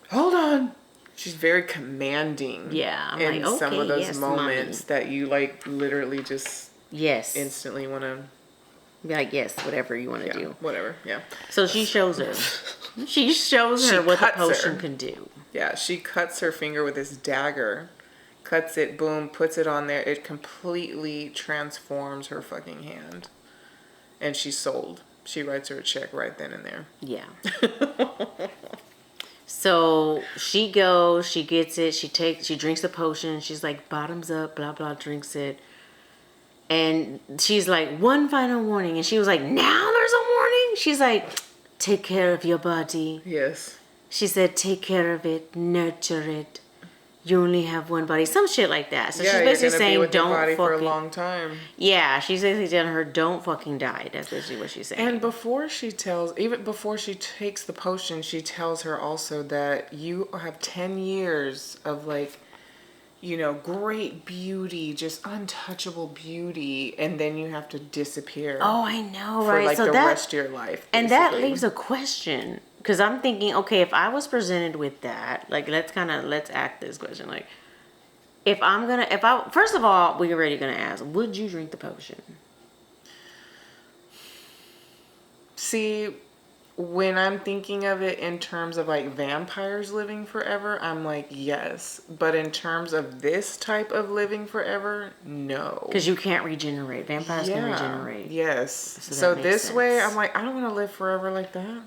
Speaker 1: hold on. She's very commanding.
Speaker 2: Yeah. I'm
Speaker 1: in
Speaker 2: like,
Speaker 1: some of those moments
Speaker 2: mommy.
Speaker 1: that you like literally just instantly want to
Speaker 2: be like, yes, whatever you want to do.
Speaker 1: Whatever, yeah.
Speaker 2: So she shows her. She shows her what the potion can do.
Speaker 1: Yeah, she cuts her finger with this dagger. Cuts it, boom, puts it on there. It completely transforms her fucking hand. And she's sold. She writes her a check right then and there.
Speaker 2: Yeah. So she goes, she gets it, she drinks the potion. She's like, bottoms up, blah, blah, drinks it. And she's like, one final warning. And she was like, now there's a warning? She's like, take care of your body.
Speaker 1: Yes.
Speaker 2: She said, take care of it, nurture it. You only have one body, some shit like that. So she's basically saying,
Speaker 1: be with
Speaker 2: don't
Speaker 1: your body
Speaker 2: fucking
Speaker 1: for a long time.
Speaker 2: Yeah, she's basically telling her, don't fucking die. That's basically what she's saying.
Speaker 1: And even before she takes the potion, she tells her also that you have 10 years of like, you know, great beauty, just untouchable beauty, and then you have to disappear.
Speaker 2: Oh, I know,
Speaker 1: for
Speaker 2: right?
Speaker 1: like
Speaker 2: so
Speaker 1: the rest of your life.
Speaker 2: And that leaves a question. Because I'm thinking, okay, if I was presented with that, like, let's act this question. Like, first of all, we're already going to ask, would you drink the potion?
Speaker 1: See, when I'm thinking of it in terms of like vampires living forever, I'm like, yes. But in terms of this type of living forever, no.
Speaker 2: Because you can't regenerate. Vampires can regenerate.
Speaker 1: Yes. So this way, I'm like, I don't want to live forever like that.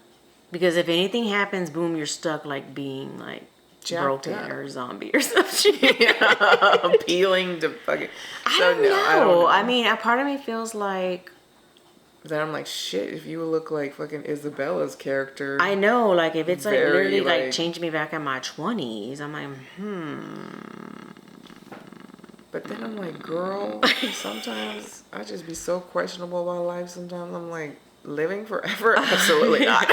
Speaker 2: Because if anything happens, boom, you're stuck like being like broken or a zombie or something.
Speaker 1: Appealing to fucking.
Speaker 2: I don't know. I mean, a part of me feels like.
Speaker 1: Then I'm like, shit, if you look like fucking Isabella's character.
Speaker 2: I know, like if it's like literally like change me back in my 20s, I'm like,
Speaker 1: But then I'm like, girl, sometimes I just be so questionable about life. Sometimes I'm like, living forever? Absolutely not.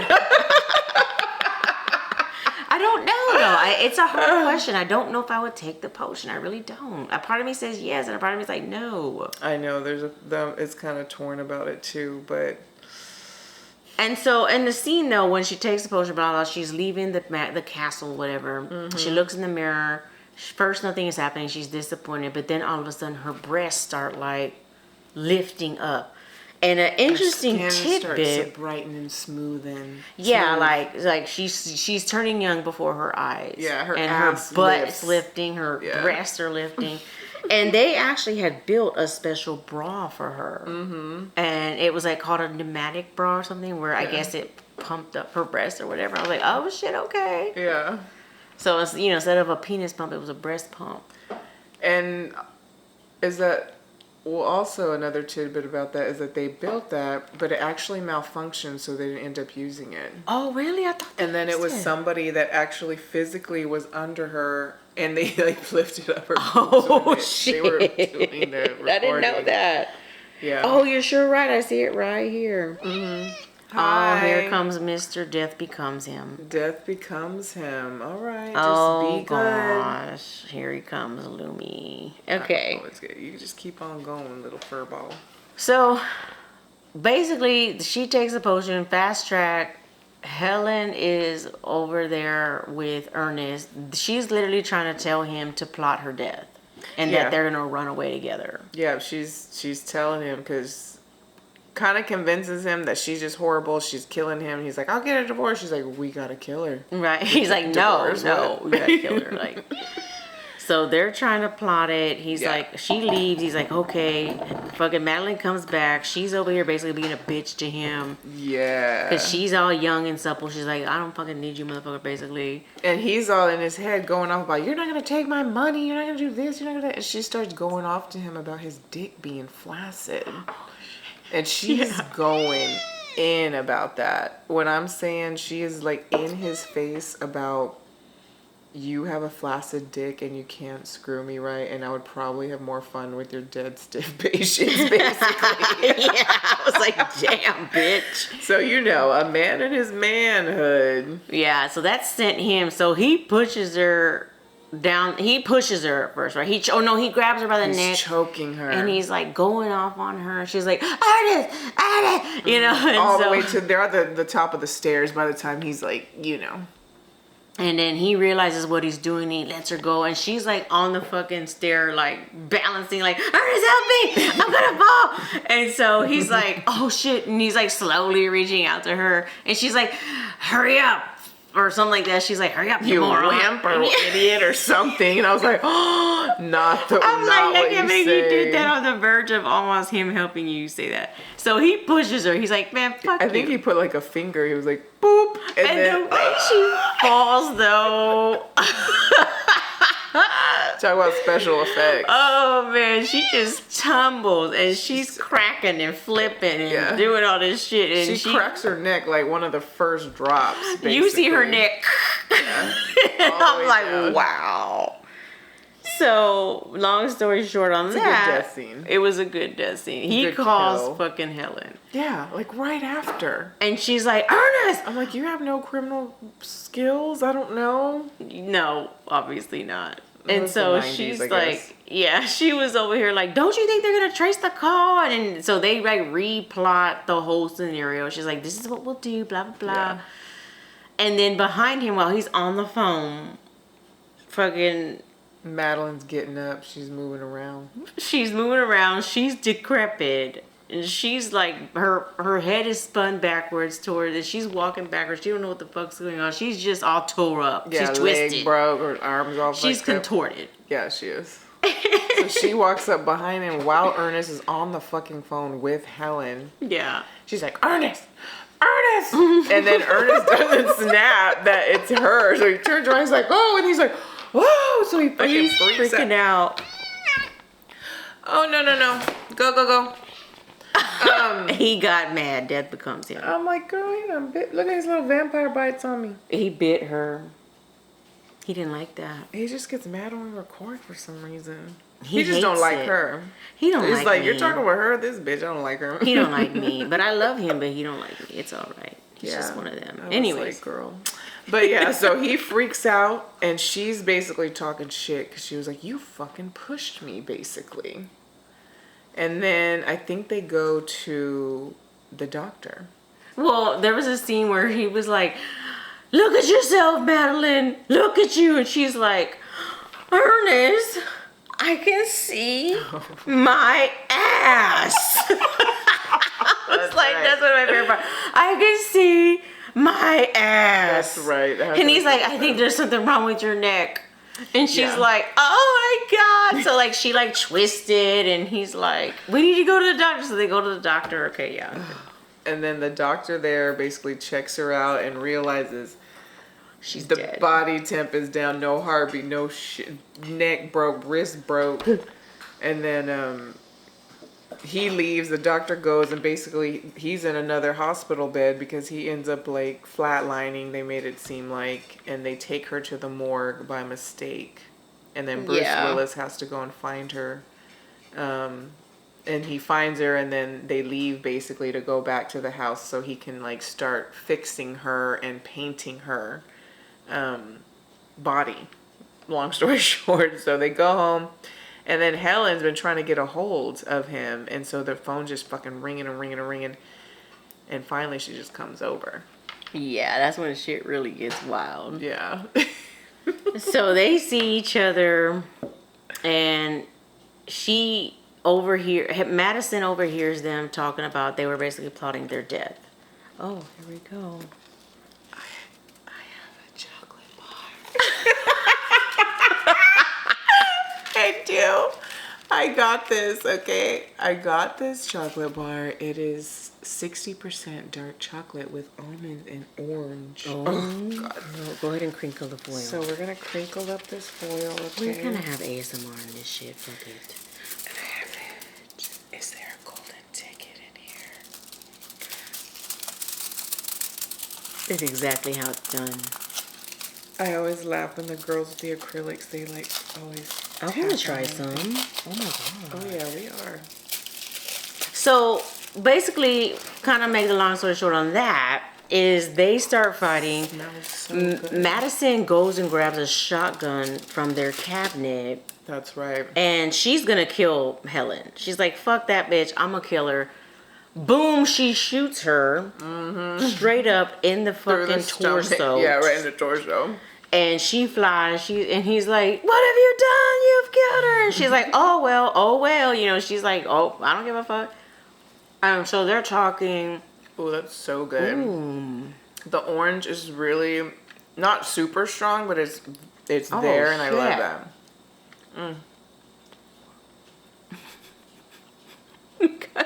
Speaker 2: I don't know though. It's a hard question. I don't know if I would take the potion. I really don't. A part of me says yes, and a part of me is like no.
Speaker 1: I know it's kind of torn about it too, but.
Speaker 2: And so in the scene though, when she takes the potion, blah blah, she's leaving the castle, whatever. Mm-hmm. She looks in the mirror. First, nothing is happening. She's disappointed, but then all of a sudden, her breasts start like lifting up. And an interesting tidbit
Speaker 1: starts to brighten and smoothen.
Speaker 2: Yeah, like she's turning young before her eyes.
Speaker 1: Yeah, her
Speaker 2: butt's lifting, her breasts are lifting. And they actually had built a special bra for her. Mm-hmm. And it was like called a pneumatic bra or something, where I guess it pumped up her breasts or whatever. I was like, oh shit, okay.
Speaker 1: Yeah.
Speaker 2: So it's, instead of a penis pump, it was a breast pump.
Speaker 1: And is that, well, also another tidbit about that is that they built that, but it actually malfunctioned, so they didn't end up using it.
Speaker 2: Oh, really? I thought.
Speaker 1: And then it was somebody that actually physically was under her, and they like lifted up her.
Speaker 2: Oh shit!
Speaker 1: They were doing the recording.
Speaker 2: I didn't know that.
Speaker 1: Yeah.
Speaker 2: Oh, you're sure right. I see it right here.
Speaker 1: Mm-hmm. Hi.
Speaker 2: Oh, here comes Mr. Death Becomes Him.
Speaker 1: Death Becomes Him. All right.
Speaker 2: Oh,
Speaker 1: just be good.
Speaker 2: gosh. Here he comes, Lumi. Okay.
Speaker 1: Oh, it's good. You just keep on going, little furball.
Speaker 2: So, basically, she takes the potion, fast track. Helen is over there with Ernest. She's literally trying to tell him to plot her death. And that they're going to run away together. Yeah,
Speaker 1: she's telling him because... kind of convinces him that she's just horrible. She's killing him. He's like, I'll get a divorce. She's like, we gotta kill her.
Speaker 2: Right. He's like, no, we gotta kill her. Like, so they're trying to plot it. He's like, she leaves. He's like, okay. Fucking Madeline comes back. She's over here basically being a bitch to him.
Speaker 1: Yeah.
Speaker 2: Because she's all young and supple. She's like, I don't fucking need you, motherfucker, basically.
Speaker 1: And he's all in his head going off about, you're not gonna take my money. You're not gonna do this. You're not gonna. And she starts going off to him about his dick being flaccid. And she's going in about that. When I'm saying she is like in his face about, you have a flaccid dick and you can't screw me right, and I would probably have more fun with your dead stiff patients, basically.
Speaker 2: I was like, damn, bitch.
Speaker 1: So, a man in his manhood.
Speaker 2: Yeah, so that sent him. So he pushes her down. He pushes her at first, right? He grabs her by the neck.
Speaker 1: He's choking her.
Speaker 2: And he's like going off on her. She's like, Ernest! And
Speaker 1: all the way to, they're at the top of the stairs by the time he's like,
Speaker 2: And then he realizes what he's doing. He lets her go. And she's like on the fucking stair, like balancing, like, Ernest, help me! I'm gonna fall! And so he's like, oh shit. And he's like slowly reaching out to her. And she's like, hurry up! Or something like that. She's like, hurry up,
Speaker 1: you wimp or idiot or something. And I was like, oh, not the
Speaker 2: I'm
Speaker 1: not
Speaker 2: like, I
Speaker 1: what
Speaker 2: can't
Speaker 1: you
Speaker 2: believe
Speaker 1: say.
Speaker 2: you did that on the verge of almost him helping you say that. So he pushes her. He's like, man, fuck you.
Speaker 1: I think he put like a finger. He was like, boop.
Speaker 2: And
Speaker 1: then,
Speaker 2: the way she falls, though.
Speaker 1: Talk about special effects.
Speaker 2: Oh, man. She just tumbles. And she's cracking and flipping and doing all this shit. And
Speaker 1: she cracks her neck like one of the first drops, basically.
Speaker 2: You see her neck.
Speaker 1: Yeah.
Speaker 2: I'm like,
Speaker 1: down.
Speaker 2: wow. So, long story short on
Speaker 1: it's
Speaker 2: that.
Speaker 1: a good death scene.
Speaker 2: It was a good death scene. He
Speaker 1: good
Speaker 2: calls
Speaker 1: kill.
Speaker 2: fucking Helen.
Speaker 1: Yeah, like right after.
Speaker 2: And she's like, Ernest!
Speaker 1: I'm like, you have no criminal skills? I don't know.
Speaker 2: No, obviously not.
Speaker 1: It
Speaker 2: And
Speaker 1: was
Speaker 2: so
Speaker 1: the 90s,
Speaker 2: she's
Speaker 1: I
Speaker 2: like, yeah, she was over here like, don't you think they're going to trace the call? And so they like replot the whole scenario. She's like, this is what we'll do, blah, blah, blah.
Speaker 1: Yeah.
Speaker 2: And then behind him, while he's on the phone, fucking...
Speaker 1: Madeline's getting up. She's moving around.
Speaker 2: She's moving around. She's decrepit. And she's like, her head is spun backwards towards it. She's walking backwards. She don't know what the fuck's going on. She's just all tore up.
Speaker 1: Yeah,
Speaker 2: she's twisted.
Speaker 1: leg broke. Her arms all
Speaker 2: She's contorted.
Speaker 1: Yeah, she is. So she walks up behind him while Ernest is on the fucking phone with Helen.
Speaker 2: Yeah.
Speaker 1: She's like, Ernest! And then Ernest doesn't snap that it's her. So he turns around, he's like, oh, and he's like, whoa! So he fucking freaks
Speaker 2: freaking out.
Speaker 1: Oh, no. Go.
Speaker 2: He got mad. Death becomes him.
Speaker 1: I'm like, girl, you done bit. Look at his little vampire bites on me.
Speaker 2: He bit her. He didn't like that.
Speaker 1: He just gets mad when we record for some reason. He just don't
Speaker 2: hates
Speaker 1: like
Speaker 2: it.
Speaker 1: her.
Speaker 2: He don't
Speaker 1: It's
Speaker 2: like
Speaker 1: like
Speaker 2: me.
Speaker 1: you're talking about her, this bitch. I don't like her.
Speaker 2: He don't like me, but I love him. But he don't like me. It's all right. He's just one of them.
Speaker 1: I was
Speaker 2: Anyways,
Speaker 1: like, girl. But yeah, so he freaks out, and she's basically talking shit because she was like, "You fucking pushed me," basically. And then I think they go to the doctor.
Speaker 2: well, there was a scene where he was like, "Look at yourself, Madeline. Look at you," and she's like, "Ernest, I can see my ass." It's like
Speaker 1: right.
Speaker 2: that's one of my favorite parts. I can see my ass.
Speaker 1: That's right.
Speaker 2: And he's like, "I think there's something wrong with your neck." And she's
Speaker 1: Yeah.
Speaker 2: like, "Oh my God." So like she like twisted, and he's like, "We need to go to the doctor." So they go to the doctor. Okay, yeah.
Speaker 1: And then the doctor there basically checks her out and realizes
Speaker 2: She's
Speaker 1: the
Speaker 2: dead.
Speaker 1: body temp is down, no heartbeat, no shit, neck broke, wrist broke. And then he leaves, the doctor goes, and basically he's in another hospital bed because he ends up like flatlining, they made it seem like, and they take her to the morgue by mistake. And then Bruce Willis has to go and find her. And he finds her, and then they leave basically to go back to the house so he can like start fixing her and painting her body. Long story short, so they go home, and then Helen's been trying to get a hold of him, and so the phone just fucking ringing and ringing and ringing, and finally she just comes over.
Speaker 2: Yeah, that's when shit really gets wild.
Speaker 1: Yeah.
Speaker 2: So they see each other, and Madison overhears them talking about they were basically plotting their death. Oh, here we go.
Speaker 1: I have a chocolate bar. I do. I got this, okay? I got this chocolate bar. It is 60% dark chocolate with almond and orange.
Speaker 2: Oh, God. No, go ahead and crinkle the foil.
Speaker 1: So we're going to crinkle up this foil, okay?
Speaker 2: We're gonna have ASMR in this shit. Fuck it.
Speaker 1: Is there a golden ticket in here?
Speaker 2: It's exactly how it's done.
Speaker 1: I always laugh when the girls with the acrylics, they like always...
Speaker 2: I want to try some. Oh my God.
Speaker 1: Oh yeah, we are.
Speaker 2: So basically, kind of make the long story short on that, is they start fighting.
Speaker 1: Smells so good.
Speaker 2: Madison goes and grabs a shotgun from their cabinet.
Speaker 1: That's right.
Speaker 2: And she's gonna kill Helen. She's like, "Fuck that bitch, I'm gonna kill her." Boom, she shoots her straight up in the
Speaker 1: Through
Speaker 2: fucking
Speaker 1: the stomach.
Speaker 2: torso.
Speaker 1: Yeah, right in the torso.
Speaker 2: And she flies, and he's like, "What have you done? You've killed her." And she's like, oh well. You know, she's like, "Oh, I don't give a fuck." So they're talking.
Speaker 1: Oh, that's so good.
Speaker 2: Boom.
Speaker 1: The orange is really not super strong, but it's
Speaker 2: Oh,
Speaker 1: there, and I love
Speaker 2: shit.
Speaker 1: that.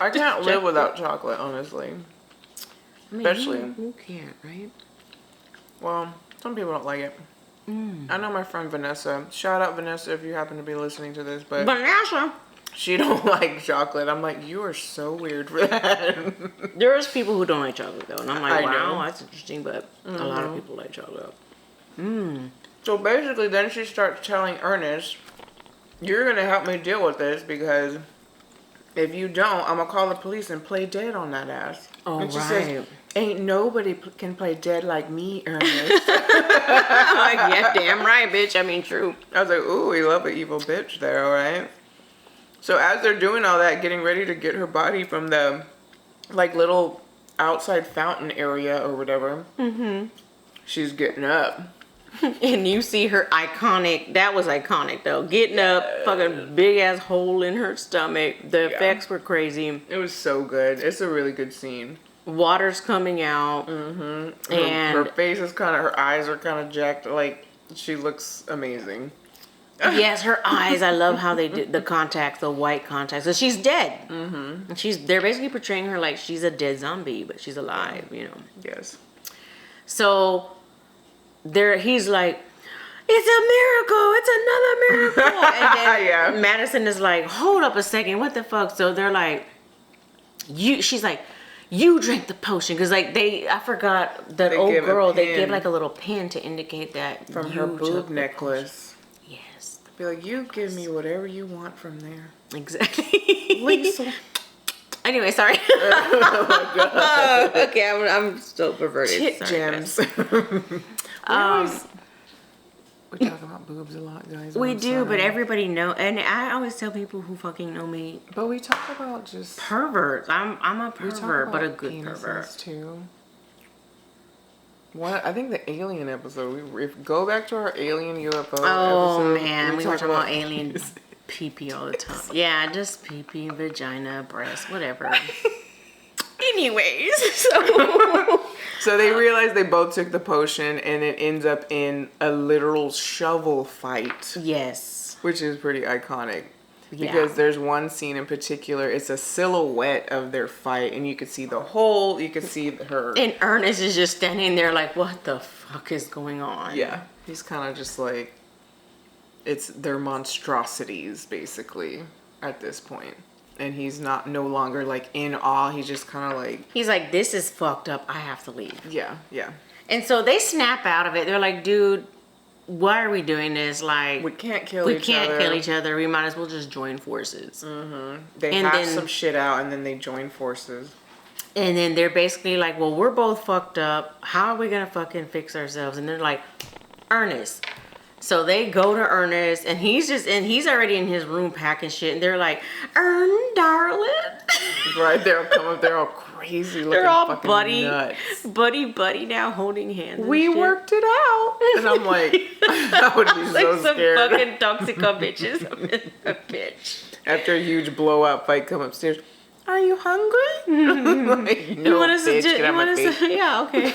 Speaker 1: I can't live without chocolate, honestly.
Speaker 2: I mean,
Speaker 1: Especially-
Speaker 2: who can't, right?
Speaker 1: Well, some people don't like it. I know my friend Vanessa. Shout out Vanessa if you happen to be listening to this, but
Speaker 2: Vanessa.
Speaker 1: she don't like chocolate. I'm like, you are so weird for that.
Speaker 2: There's people who don't like chocolate though, and I'm like,
Speaker 1: I
Speaker 2: wow,
Speaker 1: know.
Speaker 2: that's interesting. But a lot of people like chocolate.
Speaker 1: So basically, then she starts telling Ernest, "You're gonna help me deal with this because if you don't, I'm gonna call the police and play dead on that ass."
Speaker 2: Oh,
Speaker 1: and she
Speaker 2: right.
Speaker 1: says, "Ain't nobody can play dead like me, Ernest."
Speaker 2: I'm like, yeah, damn right, bitch. I mean, true.
Speaker 1: I was like, "Ooh, we love an evil bitch there, all right?" So as they're doing all that, getting ready to get her body from the like little outside fountain area or whatever, she's getting up.
Speaker 2: And you see her iconic. That was iconic though. Getting up, fucking big ass hole in her stomach. The effects were crazy.
Speaker 1: It was so good. It's a really good scene.
Speaker 2: Water's coming out.
Speaker 1: Her
Speaker 2: And
Speaker 1: face is kind of, her eyes are kind of jacked. Like, she looks amazing.
Speaker 2: yes, her eyes. I love how they did the contacts, the white contacts. So she's dead. And they're basically portraying her like she's a dead zombie, but she's alive. You know.
Speaker 1: Yes.
Speaker 2: So he's like, "It's a miracle! It's another miracle!" And then
Speaker 1: Yeah.
Speaker 2: Madison is like, "Hold up a second, what the fuck?" So they're like, she's like, "You drank the potion," because like I forgot that
Speaker 1: They
Speaker 2: old
Speaker 1: give a
Speaker 2: girl. They
Speaker 1: pin.
Speaker 2: give like a little pin to indicate that
Speaker 1: From
Speaker 2: you
Speaker 1: her
Speaker 2: took
Speaker 1: boob
Speaker 2: the
Speaker 1: necklace.
Speaker 2: potion. Yes, the
Speaker 1: Be like, you give me whatever you want from there.
Speaker 2: Exactly.
Speaker 1: Liesel.
Speaker 2: Anyway, sorry. Oh my god. Okay, I'm still perverted.
Speaker 1: Tit
Speaker 2: Sorry,
Speaker 1: gems. We talk about boobs a lot, guys.
Speaker 2: We
Speaker 1: I'm
Speaker 2: do,
Speaker 1: sorry.
Speaker 2: but everybody know, and I always tell people who fucking know me.
Speaker 1: But we talk about just
Speaker 2: Perverts. I'm a
Speaker 1: we talk
Speaker 2: pervert, but a
Speaker 1: about
Speaker 2: good
Speaker 1: penises
Speaker 2: pervert.
Speaker 1: too. What I think the alien episode. Go back to our alien UFO episode.
Speaker 2: Oh man, we were
Speaker 1: talk
Speaker 2: talking about alien pee-pee all the time. Yeah, just pee-pee, vagina, breast, whatever. Anyways,
Speaker 1: So they realize they both took the potion, and it ends up in a literal shovel fight.
Speaker 2: yes.
Speaker 1: Which is pretty iconic.
Speaker 2: Yeah.
Speaker 1: Because there's one scene in particular, it's a silhouette of their fight, and you could see the hole, you could see her.
Speaker 2: And Ernest is just standing there like, what the fuck is going on?
Speaker 1: Yeah. He's kind of just like, it's their monstrosities, basically, at this point. And he's no longer like in awe, he's just kind of like.
Speaker 2: He's like, this is fucked up, I have to leave.
Speaker 1: Yeah, yeah.
Speaker 2: And so they snap out of it. They're like, dude, why are we doing this? Like,
Speaker 1: We can't kill each other.
Speaker 2: We might as well just join forces.
Speaker 1: They hash some shit out, and then they join forces.
Speaker 2: And then they're basically like, well, we're both fucked up. How are we going to fucking fix ourselves? And they're like, Ernest. So they go to Ernest, and he's already in his room packing shit. And they're like, darling.
Speaker 1: Right, they'll come up, they're all crazy looking,
Speaker 2: They're all
Speaker 1: fucking nuts.
Speaker 2: buddy now holding hands.
Speaker 1: We worked it out. And I'm like, I would be
Speaker 2: like
Speaker 1: so
Speaker 2: some
Speaker 1: scared.
Speaker 2: fucking toxico bitches. A bitch.
Speaker 1: After a huge blowout fight, come upstairs. Are you hungry? Like, no,
Speaker 2: You want us
Speaker 1: bitch,
Speaker 2: to?
Speaker 1: get out
Speaker 2: You
Speaker 1: my
Speaker 2: want us
Speaker 1: face.
Speaker 2: to? Yeah, okay.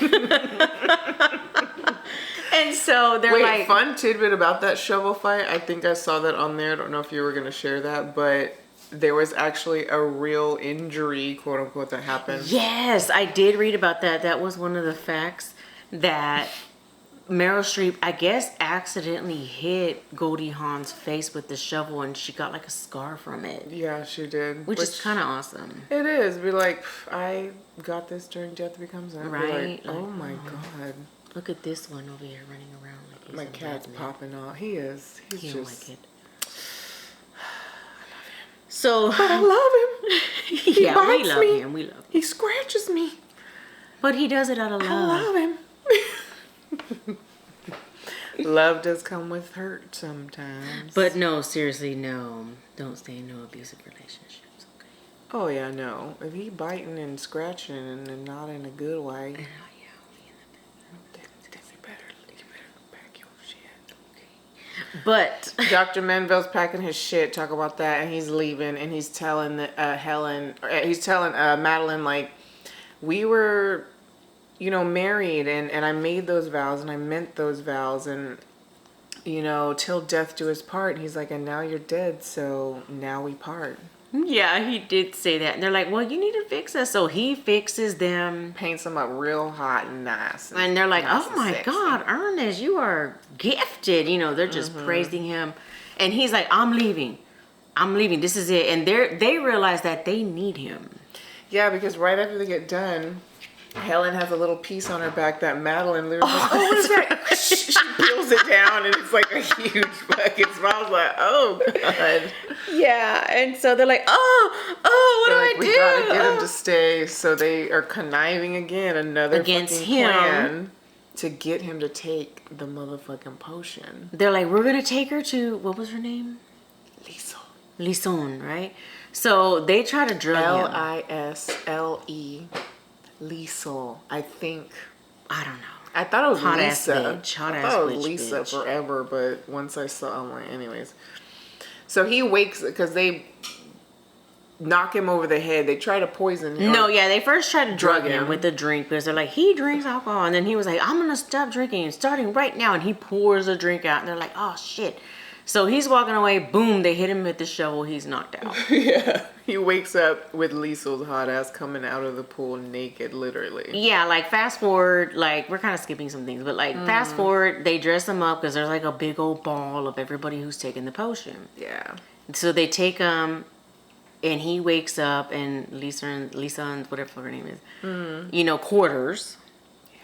Speaker 2: And so they're
Speaker 1: Wait,
Speaker 2: like,
Speaker 1: fun tidbit about that shovel fight. I think I saw that on there. I don't know if you were going to share that, but there was actually a real injury, quote unquote, that happened.
Speaker 2: yes, I did read about that. That was one of the facts that Meryl Streep, I guess, accidentally hit Goldie Hawn's face with the shovel, and she got like a scar from it.
Speaker 1: Yeah, she did.
Speaker 2: Which is kind of awesome.
Speaker 1: It is. Be like, I got this during Death Becomes Us.
Speaker 2: Right?
Speaker 1: Like, oh my God.
Speaker 2: Look at this one over here running around like he's
Speaker 1: My
Speaker 2: a
Speaker 1: cat's
Speaker 2: madman.
Speaker 1: popping off. He is. He's
Speaker 2: He don't
Speaker 1: just.
Speaker 2: like it. So
Speaker 1: But I love him. He
Speaker 2: yeah, we
Speaker 1: bites
Speaker 2: love
Speaker 1: me.
Speaker 2: him. We love him.
Speaker 1: He scratches me.
Speaker 2: But he does it out of love.
Speaker 1: I love him. Love does come with hurt sometimes.
Speaker 2: But no, seriously, no. Don't stay in no abusive relationships, okay?
Speaker 1: Oh yeah, no. If he biting and scratching and not in a good way,
Speaker 2: Yeah,
Speaker 1: then you better pack your shit.
Speaker 2: okay. But
Speaker 1: Dr. Menville's packing his shit. Talk about that, and he's leaving, and he's telling Madeline, like, we were, married, and I made those vows, and I meant those vows, and till death do us part. And he's like, and now you're dead, so now we part.
Speaker 2: yeah, he did say that. And they're like, well, you need to fix us. So he fixes them.
Speaker 1: Paints them up real hot and nice.
Speaker 2: And they're like,
Speaker 1: nice
Speaker 2: oh
Speaker 1: and
Speaker 2: my
Speaker 1: sexy.
Speaker 2: God, Ernest, you are gifted. They're just praising him. And he's like, I'm leaving. This is it. And they realize that they need him.
Speaker 1: Yeah, because right after they get done, Helen has a little piece on her back that Madeline literally goes, what is that? She peels it down, and it's like a huge fucking smile. I was like, oh, God.
Speaker 2: Yeah. And so they're like, what
Speaker 1: They're
Speaker 2: do
Speaker 1: like,
Speaker 2: I
Speaker 1: we
Speaker 2: do?
Speaker 1: gotta get him to stay. So they are conniving again, another
Speaker 2: Against
Speaker 1: fucking
Speaker 2: him.
Speaker 1: plan to get him to take the motherfucking potion.
Speaker 2: They're like, we're going to take her to, what was her name? Lison, right? So they try to drug him.
Speaker 1: Lisle. Liesel, I think.
Speaker 2: I don't know.
Speaker 1: I thought it was
Speaker 2: Hot ass
Speaker 1: Lisa.
Speaker 2: bitch, hot
Speaker 1: I
Speaker 2: ass
Speaker 1: thought it was
Speaker 2: bitch,
Speaker 1: Lisa
Speaker 2: bitch.
Speaker 1: forever, but once I saw, I'm like, anyways. So he wakes, because they knock him over the head. They try to poison him.
Speaker 2: No, yeah, they first tried to drug
Speaker 1: Drug
Speaker 2: him
Speaker 1: him.
Speaker 2: with a drink because they're like, he drinks alcohol. And then he was like, I'm going to stop drinking starting right now. And he pours a drink out. And they're like, oh, shit. So he's walking away. Boom, they hit him with the shovel. He's knocked out.
Speaker 1: Yeah. He wakes up with Liesel's hot ass coming out of the pool naked, literally.
Speaker 2: Yeah, like fast forward, like we're kind of skipping some things, but like fast forward, they dress him up because there's like a big old ball of everybody who's taking the potion.
Speaker 1: Yeah.
Speaker 2: So they take him, and he wakes up, and Lisa, whatever her name is, quarters.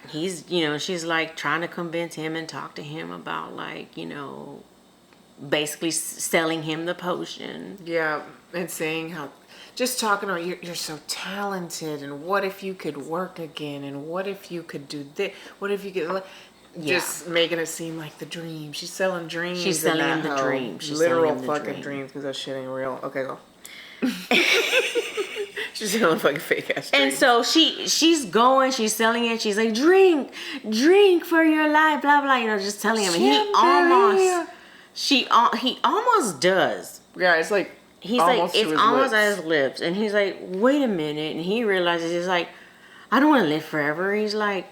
Speaker 2: He's, she's like trying to convince him and talk to him about like, basically selling him the potion.
Speaker 1: Yeah, and saying how, just talking about you're so talented, and what if you could work again, and what if you could do this, what if you could, just making it seem like the dream. She's selling dreams.
Speaker 2: She's selling him the dream. She's
Speaker 1: literal
Speaker 2: selling him the
Speaker 1: fucking
Speaker 2: dream.
Speaker 1: dreams, because that shit ain't real. Okay, go. She's selling fucking fake ass dreams.
Speaker 2: And so she's going, she's selling it. She's like, drink for your life, blah blah. You know, just telling him. And he almost does.
Speaker 1: Yeah, it's like
Speaker 2: he's like, it's almost at his lips, and he's like, wait a minute, and he realizes he's like, I don't want to live forever. He's like,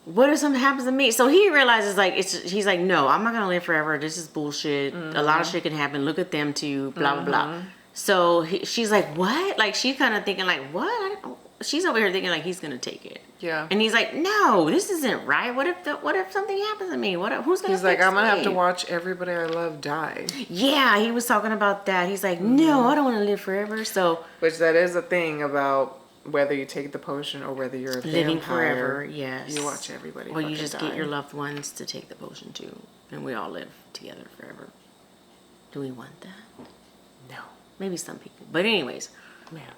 Speaker 2: what if something happens to me? So he realizes like he's like, no, I'm not gonna live forever. This is bullshit. A lot of shit can happen. Look at them too. Blah blah blah. So she's like, what? Like she's kind of thinking like, what? She's over here thinking like he's gonna take it.
Speaker 1: Yeah.
Speaker 2: And he's like, no, this isn't right. What if something happens to me? Who's gonna?
Speaker 1: He's like, I'm gonna have to watch everybody I love die.
Speaker 2: Yeah, he was talking about that. He's like, no, I don't want to live forever. So,
Speaker 1: which that is a thing about whether you take the potion or whether you're
Speaker 2: living
Speaker 1: vampire,
Speaker 2: forever. Yes.
Speaker 1: You watch everybody.
Speaker 2: Well, you just
Speaker 1: die.
Speaker 2: get your loved ones to take the potion too, and we all live together forever. Do we want that?
Speaker 1: No.
Speaker 2: Maybe some people, but anyways,
Speaker 1: man.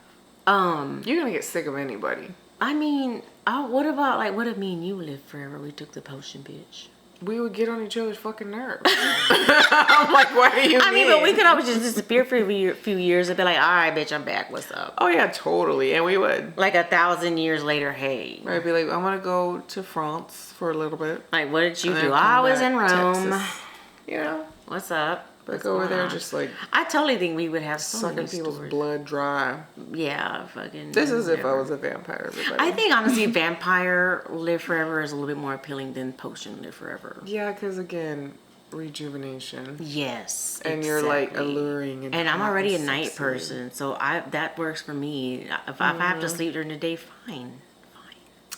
Speaker 1: You're gonna get sick of anybody.
Speaker 2: I mean, what about like, what if me and you lived forever? We took the potion, bitch.
Speaker 1: We would get on each other's fucking nerves. I'm like, what do you mean?
Speaker 2: I mean, but we could always just disappear for a few years and be like, all right, bitch, I'm back. What's up?
Speaker 1: Oh yeah, totally. And we would.
Speaker 2: Like 1,000 years later, hey.
Speaker 1: Right, be like, I want to go to France for a little bit.
Speaker 2: Like, what did you do? I was in Rome.
Speaker 1: Texas. You know?
Speaker 2: What's up?
Speaker 1: Like over there, just like
Speaker 2: I totally think we would have so
Speaker 1: sucking
Speaker 2: many
Speaker 1: people's
Speaker 2: stories.
Speaker 1: blood dry.
Speaker 2: Yeah, fucking.
Speaker 1: This is if I was a vampire. Everybody.
Speaker 2: I think honestly, vampire live forever is a little bit more appealing than potion live forever.
Speaker 1: Yeah, because again, rejuvenation.
Speaker 2: Yes,
Speaker 1: and
Speaker 2: exactly.
Speaker 1: you're like alluring,
Speaker 2: and I'm already a night person, so that works for me. If I have to sleep during the day, fine.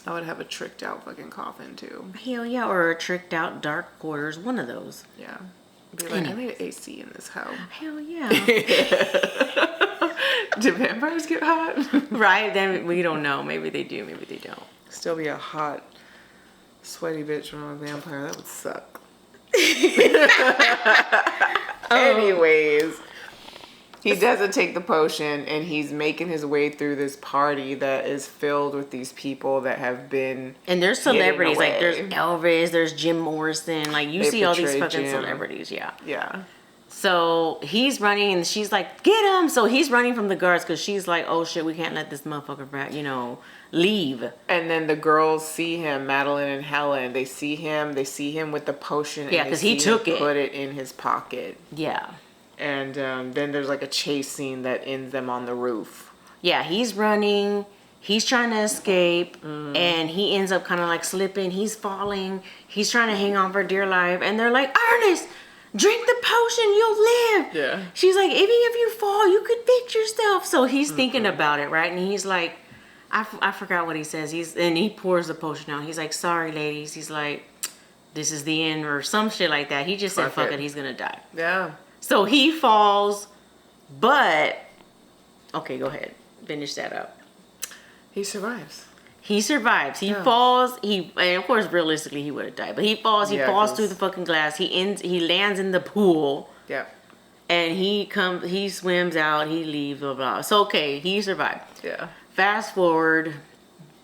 Speaker 1: I would have a tricked out fucking coffin too.
Speaker 2: Hell yeah, or a tricked out dark quarters. One of those.
Speaker 1: Yeah. Be like, I need an AC in this house.
Speaker 2: Hell yeah.
Speaker 1: Do vampires get hot?
Speaker 2: Right? Then we don't know. Maybe they do. Maybe they don't.
Speaker 1: Still be a hot, sweaty bitch when I'm a vampire. That would suck. Anyways, he doesn't take the potion, and he's making his way through this party that is filled with these people that have been.
Speaker 2: And there's celebrities, like there's Elvis, there's Jim Morrison, like you see all these fucking celebrities, yeah.
Speaker 1: Yeah.
Speaker 2: So he's running, and she's like, get him! So he's running from the guards because she's like, oh shit, we can't let this motherfucker, leave.
Speaker 1: And then the girls see him, Madeline and Helen. They see him with the potion.
Speaker 2: Yeah, because he took it.
Speaker 1: Put it in his pocket.
Speaker 2: Yeah.
Speaker 1: And then there's like a chase scene that ends them on the roof.
Speaker 2: Yeah, he's running. He's trying to escape. And he ends up kind of like slipping. He's falling. He's trying to hang on for dear life. And they're like, Ernest, drink the potion. You'll live.
Speaker 1: Yeah.
Speaker 2: She's like, even if you fall, you could fix yourself. So he's thinking about it, right? And he's like, I forgot what he says. And he pours the potion out. He's like, sorry, ladies. He's like, this is the end or some shit like that. He just said, fuck it. He's going to die.
Speaker 1: Yeah.
Speaker 2: So he falls, but okay, go ahead. Finish that up.
Speaker 1: He survives.
Speaker 2: He survives. He falls. And of course, realistically, he would have died. But he falls. He falls through the fucking glass. He lands in the pool.
Speaker 1: Yeah.
Speaker 2: And he swims out. He leaves. Blah blah. So okay, he survived.
Speaker 1: Yeah.
Speaker 2: Fast forward.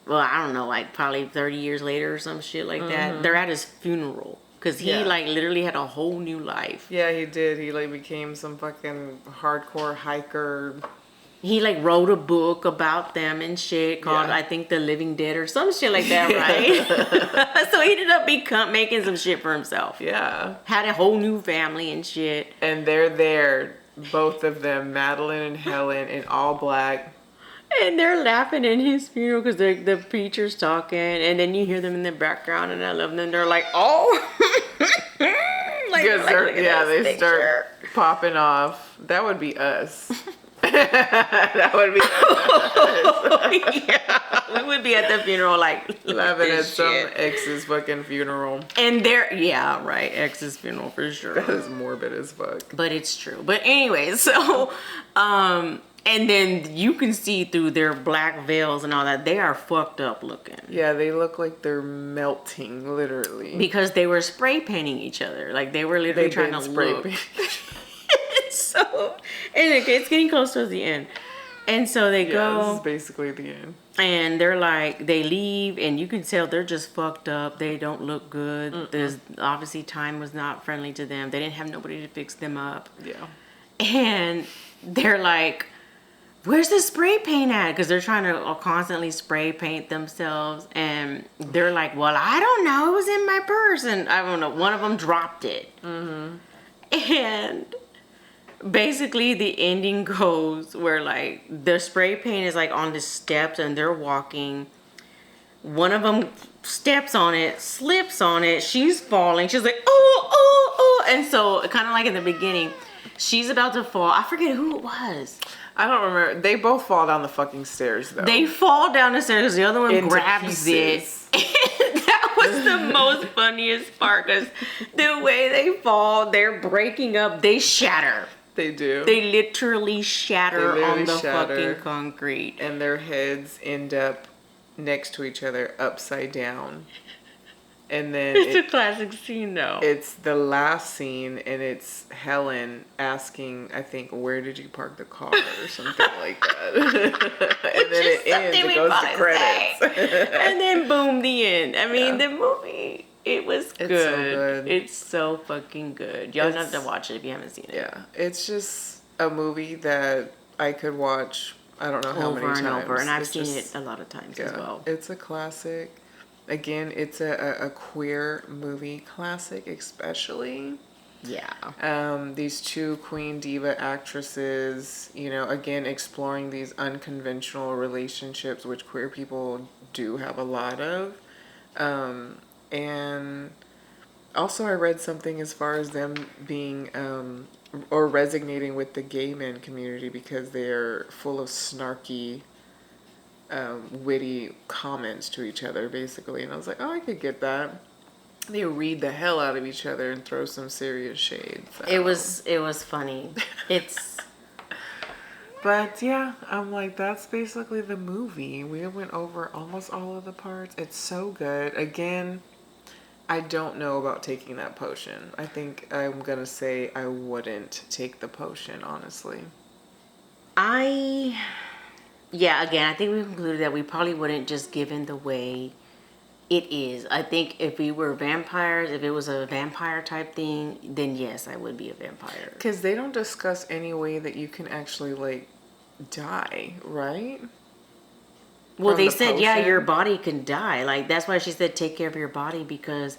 Speaker 2: Well, I don't know, like probably 30 years later or some shit like that. They're at his funeral. Because he, like, literally had a whole new life.
Speaker 1: Yeah, he did. He, like, became some fucking hardcore hiker.
Speaker 2: He, like, wrote a book about them and shit called, I think, The Living Dead or some shit like that, right? So he ended up making some shit for himself.
Speaker 1: Yeah.
Speaker 2: Had a whole new family and shit.
Speaker 1: And they're there, both of them, Madeline and Helen, in all black.
Speaker 2: And they're laughing in his funeral because the preacher's talking, and then you hear them in the background, and I love them. They're like, oh,
Speaker 1: they start popping off. That would be us. That would be us.
Speaker 2: Yeah, we would be at the funeral like
Speaker 1: laughing at some ex's fucking funeral.
Speaker 2: And ex's funeral for sure.
Speaker 1: That is morbid as fuck.
Speaker 2: But it's true. But anyway, so And then you can see through their black veils and all that. They are fucked up looking.
Speaker 1: Yeah, they look like they're melting, literally.
Speaker 2: Because they were spray painting each other. Like, they were literally trying to look. So, and it's getting close to the end. And so they go.
Speaker 1: This is basically the end.
Speaker 2: And they're like, they leave, and you can tell they're just fucked up. They don't look good. There's obviously time was not friendly to them. They didn't have nobody to fix them up.
Speaker 1: Yeah.
Speaker 2: And they're like, where's the spray paint at? Because they're trying to constantly spray paint themselves. And they're like, well, I don't know. It was in my purse. And I don't know. One of them dropped it. And basically the ending goes where like the spray paint is like on the steps and they're walking. One of them steps on it, slips on it. She's falling. She's like, oh. And so kind of like in the beginning, she's about to fall. I forget who it was.
Speaker 1: I don't remember. They both fall down the fucking stairs, though.
Speaker 2: They fall down the stairs because the other one
Speaker 1: Into
Speaker 2: grabs
Speaker 1: pieces.
Speaker 2: it. That was the most funniest part because the way they fall, they're breaking up. They shatter.
Speaker 1: They do.
Speaker 2: They literally shatter on the
Speaker 1: shatter.
Speaker 2: fucking concrete.
Speaker 1: And their heads end up next to each other, upside down. And then
Speaker 2: It's a classic scene, though.
Speaker 1: it's the last scene, and it's Helen asking, I think, where did you park the car or something like that. And then it ends, it goes to credits.
Speaker 2: And then boom, the end. I mean, the movie, it was good.
Speaker 1: It's so good.
Speaker 2: It's so fucking good. Y'all have to watch it if you haven't seen it.
Speaker 1: Yeah, it's just a movie that I could watch, I don't know how many times.
Speaker 2: Over and over. And I've
Speaker 1: It's
Speaker 2: seen
Speaker 1: just-
Speaker 2: it a lot of times as well.
Speaker 1: It's a classic. Again, it's a queer movie classic, especially.
Speaker 2: Yeah.
Speaker 1: These two queen diva actresses, you know, again, exploring these unconventional relationships, which queer people do have a lot of. And also I read something as far as them being, or resonating with the gay men community because they're full of snarky, witty comments to each other, basically. And I was like, oh, I could get that. They read the hell out of each other and throw some serious shade. So.
Speaker 2: It was funny. It's
Speaker 1: But yeah, I'm like, that's basically the movie. We went over almost all of the parts. It's so good. Again, I don't know about taking that potion. I think I'm gonna say I wouldn't take the potion, honestly.
Speaker 2: again, I think we concluded that we probably wouldn't just given the way it is. I think if we were vampires, if it was a vampire type thing, then yes, I would be a vampire.
Speaker 1: Because they don't discuss any way that you can actually, like, die, right?
Speaker 2: Well,
Speaker 1: From
Speaker 2: they
Speaker 1: the
Speaker 2: said, yeah,
Speaker 1: potion?
Speaker 2: your body can die. Like, that's why she said take care of your body because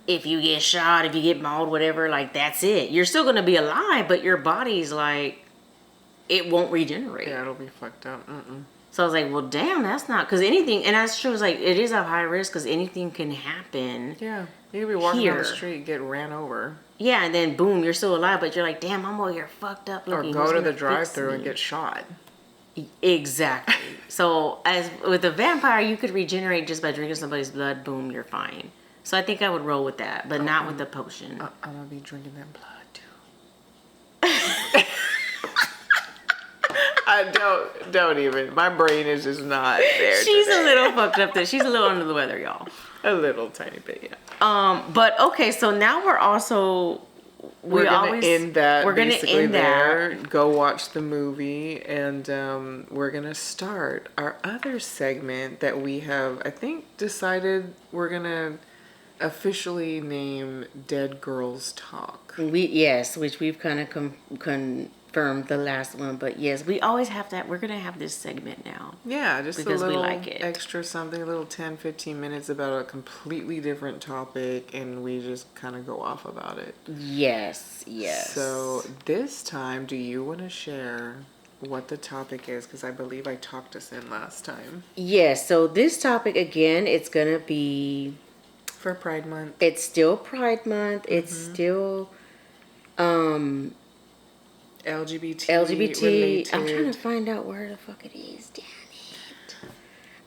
Speaker 2: if you get shot, if you get mauled, whatever, like, that's it. You're still going to be alive, but your body's like, it won't regenerate.
Speaker 1: Yeah, it'll be fucked up.
Speaker 2: So I was like, well, damn, that's not, because anything, and that's true, it's like, it is a high risk because anything can happen.
Speaker 1: Yeah, you could be walking down
Speaker 2: Here.
Speaker 1: the street, get ran over.
Speaker 2: Yeah, and then boom, you're still alive, but you're like, damn, I'm over here fucked up
Speaker 1: Or
Speaker 2: looking.
Speaker 1: go
Speaker 2: Who's
Speaker 1: to
Speaker 2: gonna
Speaker 1: the drive-thru
Speaker 2: fix
Speaker 1: and
Speaker 2: me?
Speaker 1: get shot.
Speaker 2: Exactly. So as with a vampire, you could regenerate just by drinking somebody's blood. Boom, you're fine. So I think I would roll with that, but not with the potion.
Speaker 1: I'm gonna be drinking that blood too. I don't even. My brain is just not there.
Speaker 2: She's
Speaker 1: today.
Speaker 2: a little fucked up. She's a little under the weather, y'all.
Speaker 1: A little tiny bit, yeah.
Speaker 2: But okay, so now we're also
Speaker 1: We're gonna end that.
Speaker 2: We're gonna
Speaker 1: basically
Speaker 2: end
Speaker 1: there.
Speaker 2: that.
Speaker 1: Go watch the movie, and we're gonna start our other segment that we have, I think, decided we're gonna officially name Dead Girls Talk.
Speaker 2: Which we've kind of confirmed the last one, but yes, we always have that. We're gonna have this segment now.
Speaker 1: Yeah, just
Speaker 2: Because
Speaker 1: a
Speaker 2: we
Speaker 1: little
Speaker 2: like it.
Speaker 1: extra something, a little 10-15 minutes about a completely different topic, and we just kind of go off about it.
Speaker 2: Yes.
Speaker 1: So this time, do you want to share what the topic is? Because I believe I talked us in last time.
Speaker 2: Yes. So this topic again, it's gonna be.
Speaker 1: For Pride Month.
Speaker 2: It's still Pride Month. It's still
Speaker 1: LGBT
Speaker 2: LGBT. I'm trying to find out where the fuck it is. Damn it.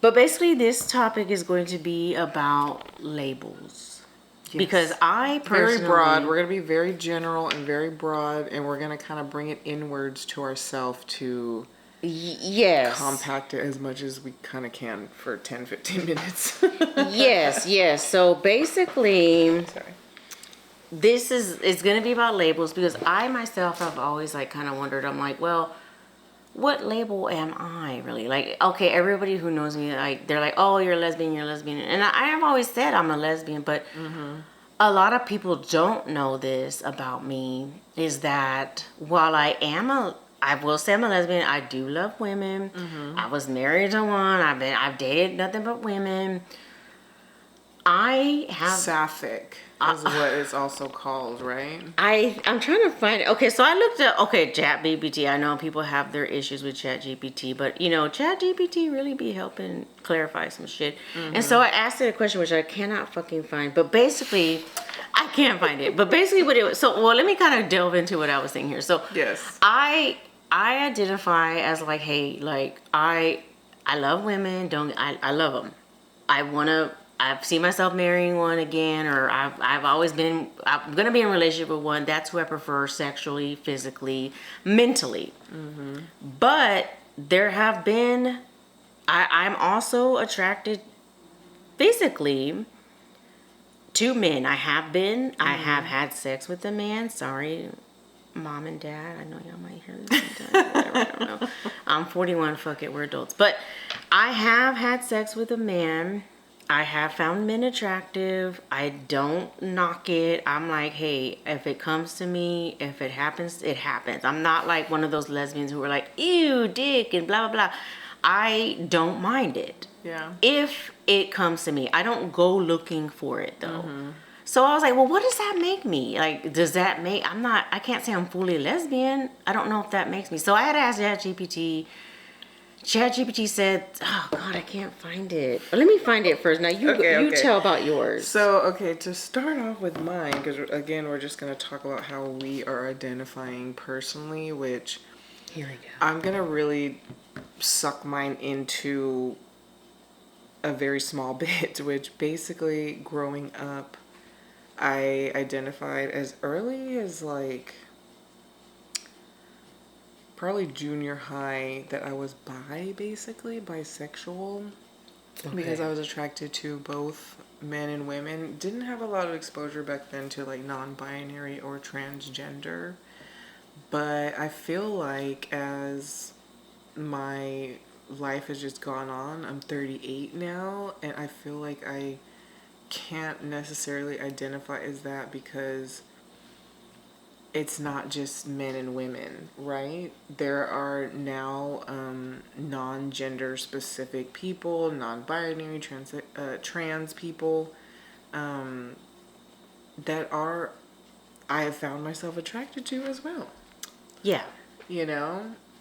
Speaker 2: But basically, this topic is going to be about labels.
Speaker 1: Yes.
Speaker 2: Because I personally...
Speaker 1: Very broad. We're going to be very general and very broad, and we're going to kind of bring it inwards to ourselves to
Speaker 2: Yes.
Speaker 1: compact it as much as we kind of can for 10, 15 minutes.
Speaker 2: Yes. So basically,
Speaker 1: Sorry.
Speaker 2: it's going to be about labels, because I myself have always like kind of wondered. I'm like, well, what label am I really? Like, okay, everybody who knows me, like, they're like, oh, you're a lesbian, and I have always said I'm a lesbian, but a lot of people don't know this about me, is that while I will say I'm a lesbian, I do love women. I was married to one. I've dated nothing but women. I have
Speaker 1: Sapphic is what it's also called, right?
Speaker 2: I'm trying to find it. Okay, so I looked at ChatGPT. I know people have their issues with ChatGPT, but ChatGPT really be helping clarify some shit. And so I asked it a question which I cannot fucking find. But basically, I can't find it. But basically, what it was. So, well, let me kind of delve into what I was saying here. So,
Speaker 1: Yes.
Speaker 2: I identify as like, hey, like I love women. I love them. I've seen myself marrying one again, or I'm gonna be in a relationship with one. That's who I prefer sexually, physically, mentally. But there have been, I'm also attracted physically to men. I have had sex with a man. Sorry, mom and dad. I know y'all might hear this sometimes. Whatever, I don't know. I'm 41. Fuck it, we're adults. But I have had sex with a man. I have found men attractive. I don't knock it. I'm like, hey, if it comes to me, if it happens, it happens. I'm not like one of those lesbians who are like, ew, dick, and blah, blah, blah. I don't mind it.
Speaker 1: Yeah.
Speaker 2: If it comes to me. I don't go looking for it, though. So I was like, well, what does that make me? Like, does that make... I can't say I'm fully lesbian. I don't know if that makes me. So I had asked ChatGPT. ChatGPT said, oh, God, I can't find it. But let me find it first. Now, you tell about yours.
Speaker 1: So, okay, to start off with mine, because, again, we're just going to talk about how we are identifying personally, which...
Speaker 2: Here we go.
Speaker 1: I'm going to really suck mine into a very small bit, which basically, growing up, I identified as early as, like... probably junior high that I was bisexual, because I was attracted to both men and women. Didn't have a lot of exposure back then to like non-binary or transgender, but I feel like as my life has just gone on, I'm 38 now, and I feel like I can't necessarily identify as that because it's not just men and women, right? There are now non-gender specific people, non-binary, trans people that I have found myself attracted to as well.
Speaker 2: Yeah.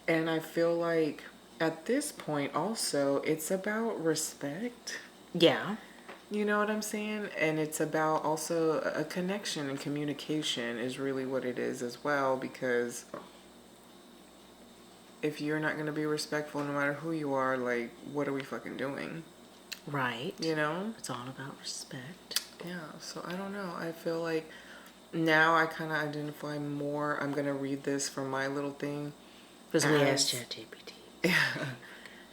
Speaker 1: And I feel like at this point also, it's about respect.
Speaker 2: Yeah.
Speaker 1: You know what I'm saying? And it's about also a connection, and communication is really what it is as well, because if you're not going to be respectful no matter who you are, like, what are we fucking doing?
Speaker 2: Right.
Speaker 1: It's
Speaker 2: all about respect.
Speaker 1: Yeah, so I don't know. I feel like now I kind of identify more. I'm going to read this from my little thing.
Speaker 2: Because we asked ChatGPT.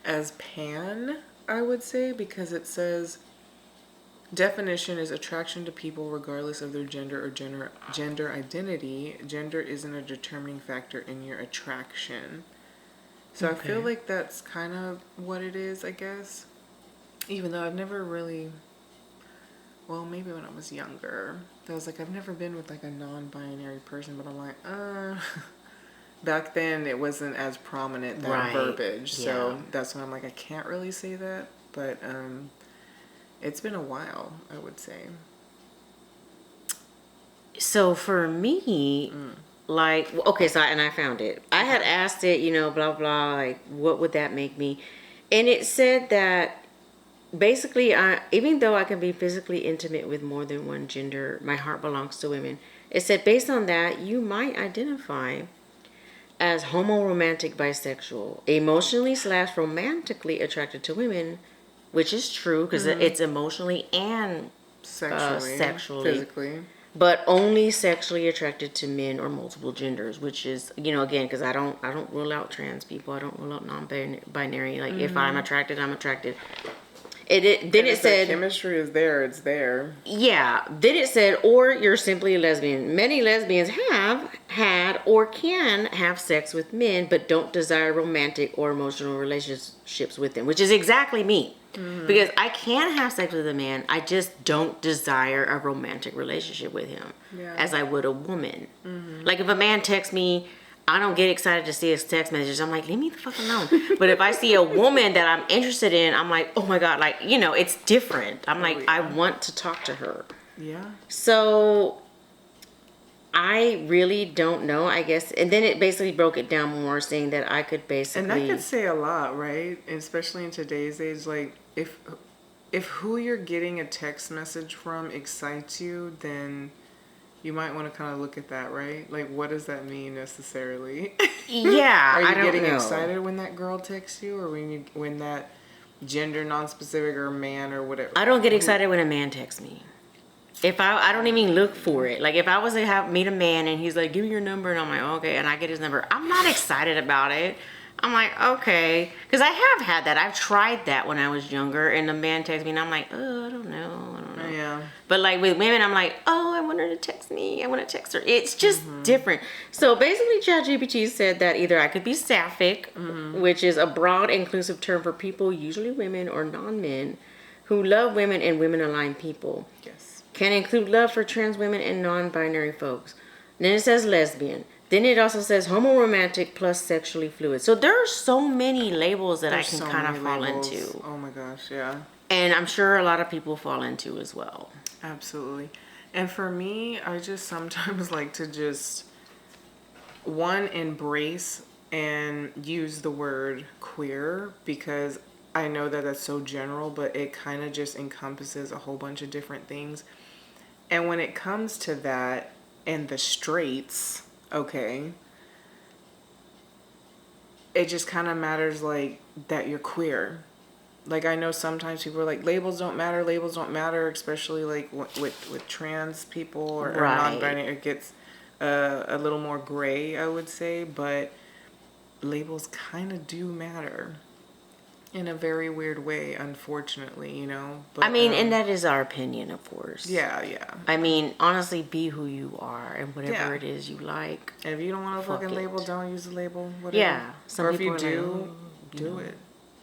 Speaker 1: As pan, I would say, because it says... definition is attraction to people regardless of their gender or gender identity. Gender isn't a determining factor in your attraction. So I feel like that's kind of what it is, I guess. Even though I've never really... well, maybe when I was younger. I was like, I've never been with like a non-binary person, but I'm like, Back then it wasn't as prominent, that verbiage. Yeah. So that's why I'm like, I can't really say that. But, it's been a while, I would say.
Speaker 2: So for me, like, okay, so I found it. I had asked it, blah, blah, like, what would that make me? And it said that basically, even though I can be physically intimate with more than one gender, my heart belongs to women. It said based on that, you might identify as homoromantic bisexual, emotionally/romantically attracted to women, which is true because it's emotionally and sexually.
Speaker 1: Physically.
Speaker 2: but only sexually attracted to men or multiple genders, which is, again, because I don't rule out trans people. I don't rule out non-binary. Like, if I'm attracted, I'm attracted. Then it said
Speaker 1: chemistry is there, it's there.
Speaker 2: Yeah. Then it said, or you're simply a lesbian. Many lesbians have had or can have sex with men, but don't desire romantic or emotional relationships with them, which is exactly me. Because I can have sex with a man, I just don't desire a romantic relationship with him as I would a woman. Like, if a man texts me, I don't get excited to see his text messages. I'm like, leave me the fuck alone. But if I see a woman that I'm interested in, I'm like, oh my God, like, it's different. I'm like, I want to talk to her.
Speaker 1: Yeah.
Speaker 2: So I really don't know, I guess. And then it basically broke it down more, saying that I could basically...
Speaker 1: And that could say a lot, right? Especially in today's age, like, if who you're getting a text message from excites you, then you might want to kind of look at that, right? Like, what does that mean necessarily?
Speaker 2: Yeah,
Speaker 1: Are you
Speaker 2: I don't
Speaker 1: getting
Speaker 2: know.
Speaker 1: excited when that girl texts you, or when that gender non-specific or man or whatever?
Speaker 2: I don't get excited when a man texts me. If I don't even look for it. Like, if I was to meet a man and he's like, give me your number, and I'm like, okay, and I get his number, I'm not excited about it. I'm like, okay. Because I have had that. I've tried that when I was younger, and the man texts me, and I'm like, oh, I don't know.
Speaker 1: Yeah.
Speaker 2: But, like, with women, I'm like, oh, I want her to text me. I want to text her. It's just different. So, basically, ChatGPT said that either I could be sapphic, which is a broad, inclusive term for people, usually women or non-men, who love women and women-aligned people.
Speaker 1: Yes.
Speaker 2: Can include love for trans women and non-binary folks. Then it says lesbian. Then it also says homoromantic plus sexually fluid. So there are so many labels that I can kind of fall into.
Speaker 1: Oh my gosh, yeah.
Speaker 2: And I'm sure a lot of people fall into as well.
Speaker 1: Absolutely. And for me, I just sometimes like to just, embrace and use the word queer, because I know that that's so general, but it kind of just encompasses a whole bunch of different things. And when it comes to that and the straights, okay, it just kind of matters, like, that you're queer. Like, I know sometimes people are like, labels don't matter, especially like with trans people or non-binary. It gets a little more gray, I would say, but labels kind of do matter in a very weird way, unfortunately, But,
Speaker 2: I mean, and that is our opinion, of course.
Speaker 1: Yeah, yeah.
Speaker 2: I mean, honestly, be who you are and whatever it is you like.
Speaker 1: And if you don't want a fucking label, don't use the label, whatever.
Speaker 2: Yeah.
Speaker 1: Or if you do, do it.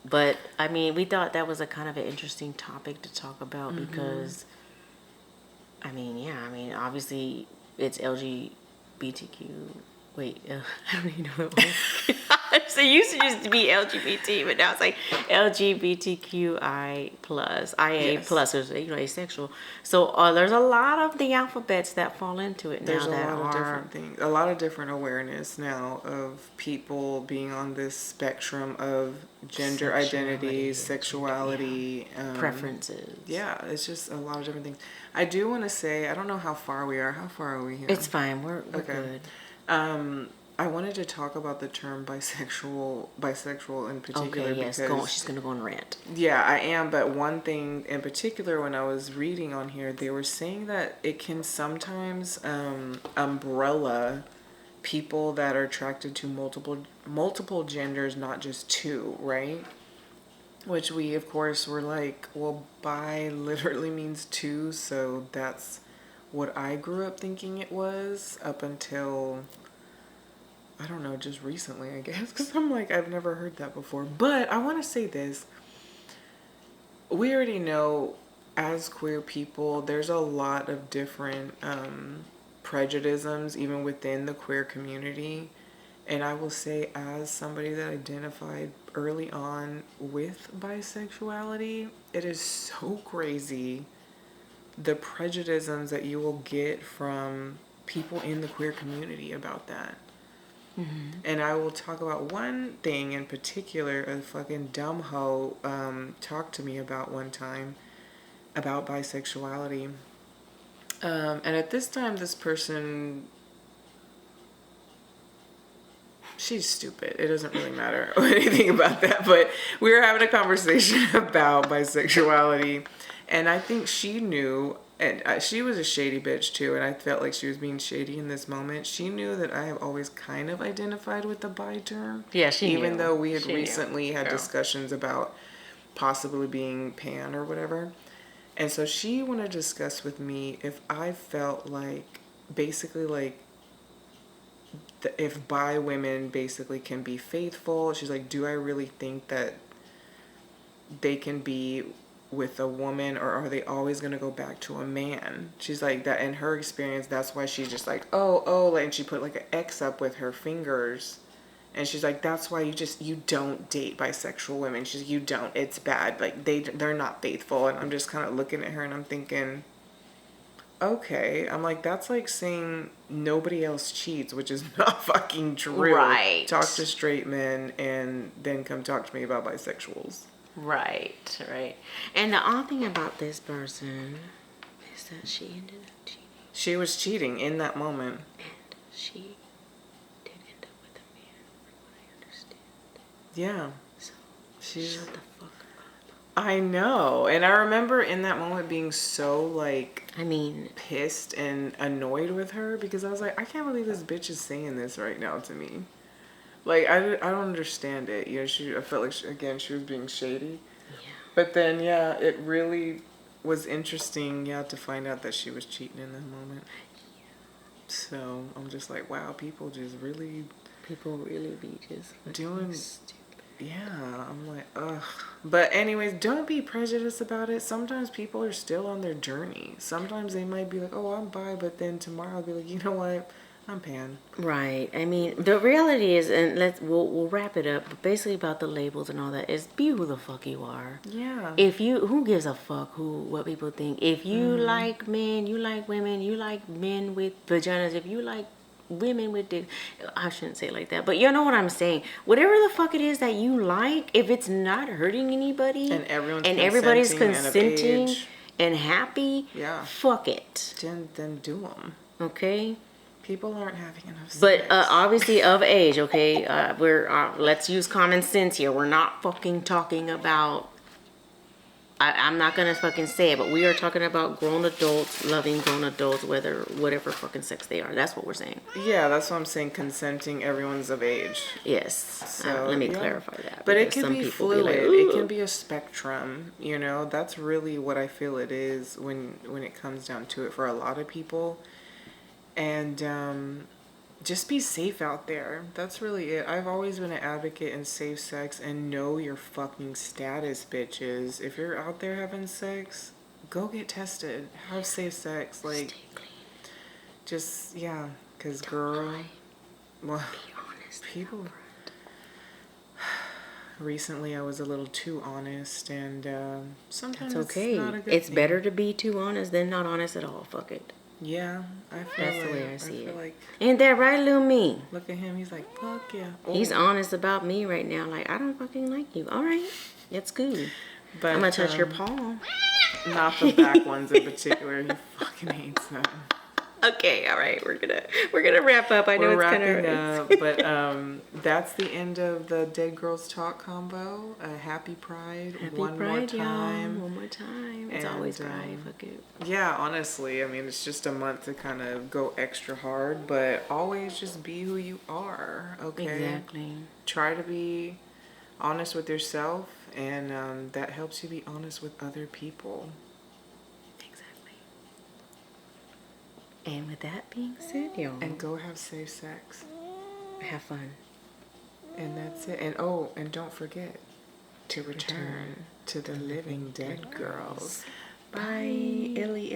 Speaker 2: But, I mean, we thought that was a kind of an interesting topic to talk about because, I mean, obviously it's LGBTQ. Wait, I don't even know what so it used to just be LGBT, but now it's like LGBTQI plus, IA plus, or, asexual. So there's a lot of the alphabets that fall into it now.
Speaker 1: There's a lot of different things, a lot of different awareness now of people being on this spectrum of gender identity, sexuality,
Speaker 2: preferences.
Speaker 1: Yeah, it's just a lot of different things. I do want to say, I don't know how far we are. How far are we here?
Speaker 2: It's fine. We're good.
Speaker 1: I wanted to talk about the term bisexual in particular.
Speaker 2: Okay, yes,
Speaker 1: because
Speaker 2: she's going to go on rant.
Speaker 1: Yeah, I am, but one thing in particular, when I was reading on here, they were saying that it can sometimes umbrella people that are attracted to multiple genders, not just two, right? Which we, of course, were like, well, bi literally means two, so that's what I grew up thinking it was up until, I don't know, just recently, I guess, because I'm like, I've never heard that before. But I want to say this. We already know, as queer people, there's a lot of different prejudices, even within the queer community. And I will say, as somebody that identified early on with bisexuality, it is so crazy the prejudices that you will get from people in the queer community about that. Mm-hmm. And I will talk about one thing in particular. A fucking dumb hoe talked to me about one time about bisexuality. And at this time, this person, she's stupid. It doesn't really matter or anything about that. But we were having a conversation about bisexuality. And I think she knew, and she was a shady bitch too, and I felt like she was being shady in this moment. She knew that I have always kind of identified with the bi term.
Speaker 2: Yeah, she knew.
Speaker 1: Even though we had
Speaker 2: She knew.
Speaker 1: recently had
Speaker 2: Yeah.
Speaker 1: discussions about possibly being pan or whatever. And so she wanted to discuss with me if I felt like, basically like, if bi women basically can be faithful. She's like, do I really think that they can be with a woman, or are they always going to go back to a man? She's like, that in her experience, that's why she's just like, oh, and she put like an X up with her fingers. And she's like, that's why you don't date bisexual women. She's like, you don't, it's bad. Like they're not faithful. And I'm just kind of looking at her and I'm thinking, okay. I'm like, that's like saying nobody else cheats, which is not fucking true.
Speaker 2: Right.
Speaker 1: Talk to straight men and then come talk to me about bisexuals.
Speaker 2: Right. And the odd thing about this person is that she ended up cheating.
Speaker 1: She was cheating in that moment.
Speaker 2: And she did end up with a man, from what I understand.
Speaker 1: Yeah.
Speaker 2: So,
Speaker 1: She's...
Speaker 2: shut the fuck up.
Speaker 1: I know. And I remember in that moment being so, like...
Speaker 2: I mean...
Speaker 1: pissed and annoyed with her, because I was like, I can't believe this bitch is saying this right now to me. Like, I don't understand it. You know, I felt like, again, she was being shady.
Speaker 2: Yeah.
Speaker 1: But then, yeah, it really was interesting, to find out that she was cheating in that moment.
Speaker 2: Yeah.
Speaker 1: So, I'm just like, wow, people really
Speaker 2: be just
Speaker 1: doing...
Speaker 2: stupid.
Speaker 1: Yeah, I'm like, ugh. But anyways, don't be prejudiced about it. Sometimes people are still on their journey. Sometimes they might be like, oh, I'm bi, but then tomorrow I'll be like, you know what? I'm pan.
Speaker 2: Right. I mean, the reality is, and we'll wrap it up. But basically, about the labels and all that is, be who the fuck you are.
Speaker 1: Yeah.
Speaker 2: Who gives a fuck what people think? If you like men, you like women, you like men with vaginas. If you like women with dicks, I shouldn't say it like that, but you know what I'm saying. Whatever the fuck it is that you like, if it's not hurting anybody,
Speaker 1: and
Speaker 2: everybody's consenting and happy, fuck it.
Speaker 1: Then do them.
Speaker 2: Okay.
Speaker 1: People aren't having enough sex.
Speaker 2: But obviously of age, okay? Let's use common sense here. We're not fucking talking about... I'm not gonna fucking say it, but we are talking about grown adults loving grown adults, whatever fucking sex they are. That's what we're saying.
Speaker 1: Yeah, that's what I'm saying. Consenting, everyone's of age.
Speaker 2: Yes.
Speaker 1: So
Speaker 2: let me clarify that.
Speaker 1: But it can be fluid.
Speaker 2: Like,
Speaker 1: it can be a spectrum. You know, that's really what I feel it is when it comes down to it for a lot of people. And just be safe out there. That's really it. I've always been an advocate in safe sex, and know your fucking status, bitches. If you're out there having sex, go get tested. Have safe sex. Like,
Speaker 2: stay clean.
Speaker 1: Just, because girl, well,
Speaker 2: Be honest.
Speaker 1: people, recently I was a little too honest, and sometimes
Speaker 2: That's okay.
Speaker 1: it's not a good
Speaker 2: It's
Speaker 1: thing.
Speaker 2: better to be too honest than not honest at all. Fuck it.
Speaker 1: Yeah, I feel
Speaker 2: That's
Speaker 1: like,
Speaker 2: the way I see
Speaker 1: feel
Speaker 2: it.
Speaker 1: like,
Speaker 2: Ain't that right, little me?
Speaker 1: look at him, he's like, fuck yeah.
Speaker 2: He's honest about me right now. Like, I don't fucking like you. All right, it's cool.
Speaker 1: But
Speaker 2: I'm gonna touch your paw.
Speaker 1: Not the back ones in particular. He fucking hates them.
Speaker 2: Okay, all right, we're gonna wrap up. I know
Speaker 1: We're
Speaker 2: it's kind
Speaker 1: wrapping
Speaker 2: of
Speaker 1: up, but that's the end of the Dead Girls Talk combo. Happy Pride. One more time.
Speaker 2: Y'all. One more time. It's always Pride. Fuck it.
Speaker 1: Yeah, honestly, I mean, it's just a month to kind of go extra hard, but always just be who you are. Okay.
Speaker 2: Exactly.
Speaker 1: Try to be honest with yourself, and that helps you be honest with other people.
Speaker 2: And with that being said, y'all.
Speaker 1: And go have safe sex.
Speaker 2: Have fun.
Speaker 1: And that's it. And and don't forget to return to the living dead girls. Bye. Illy.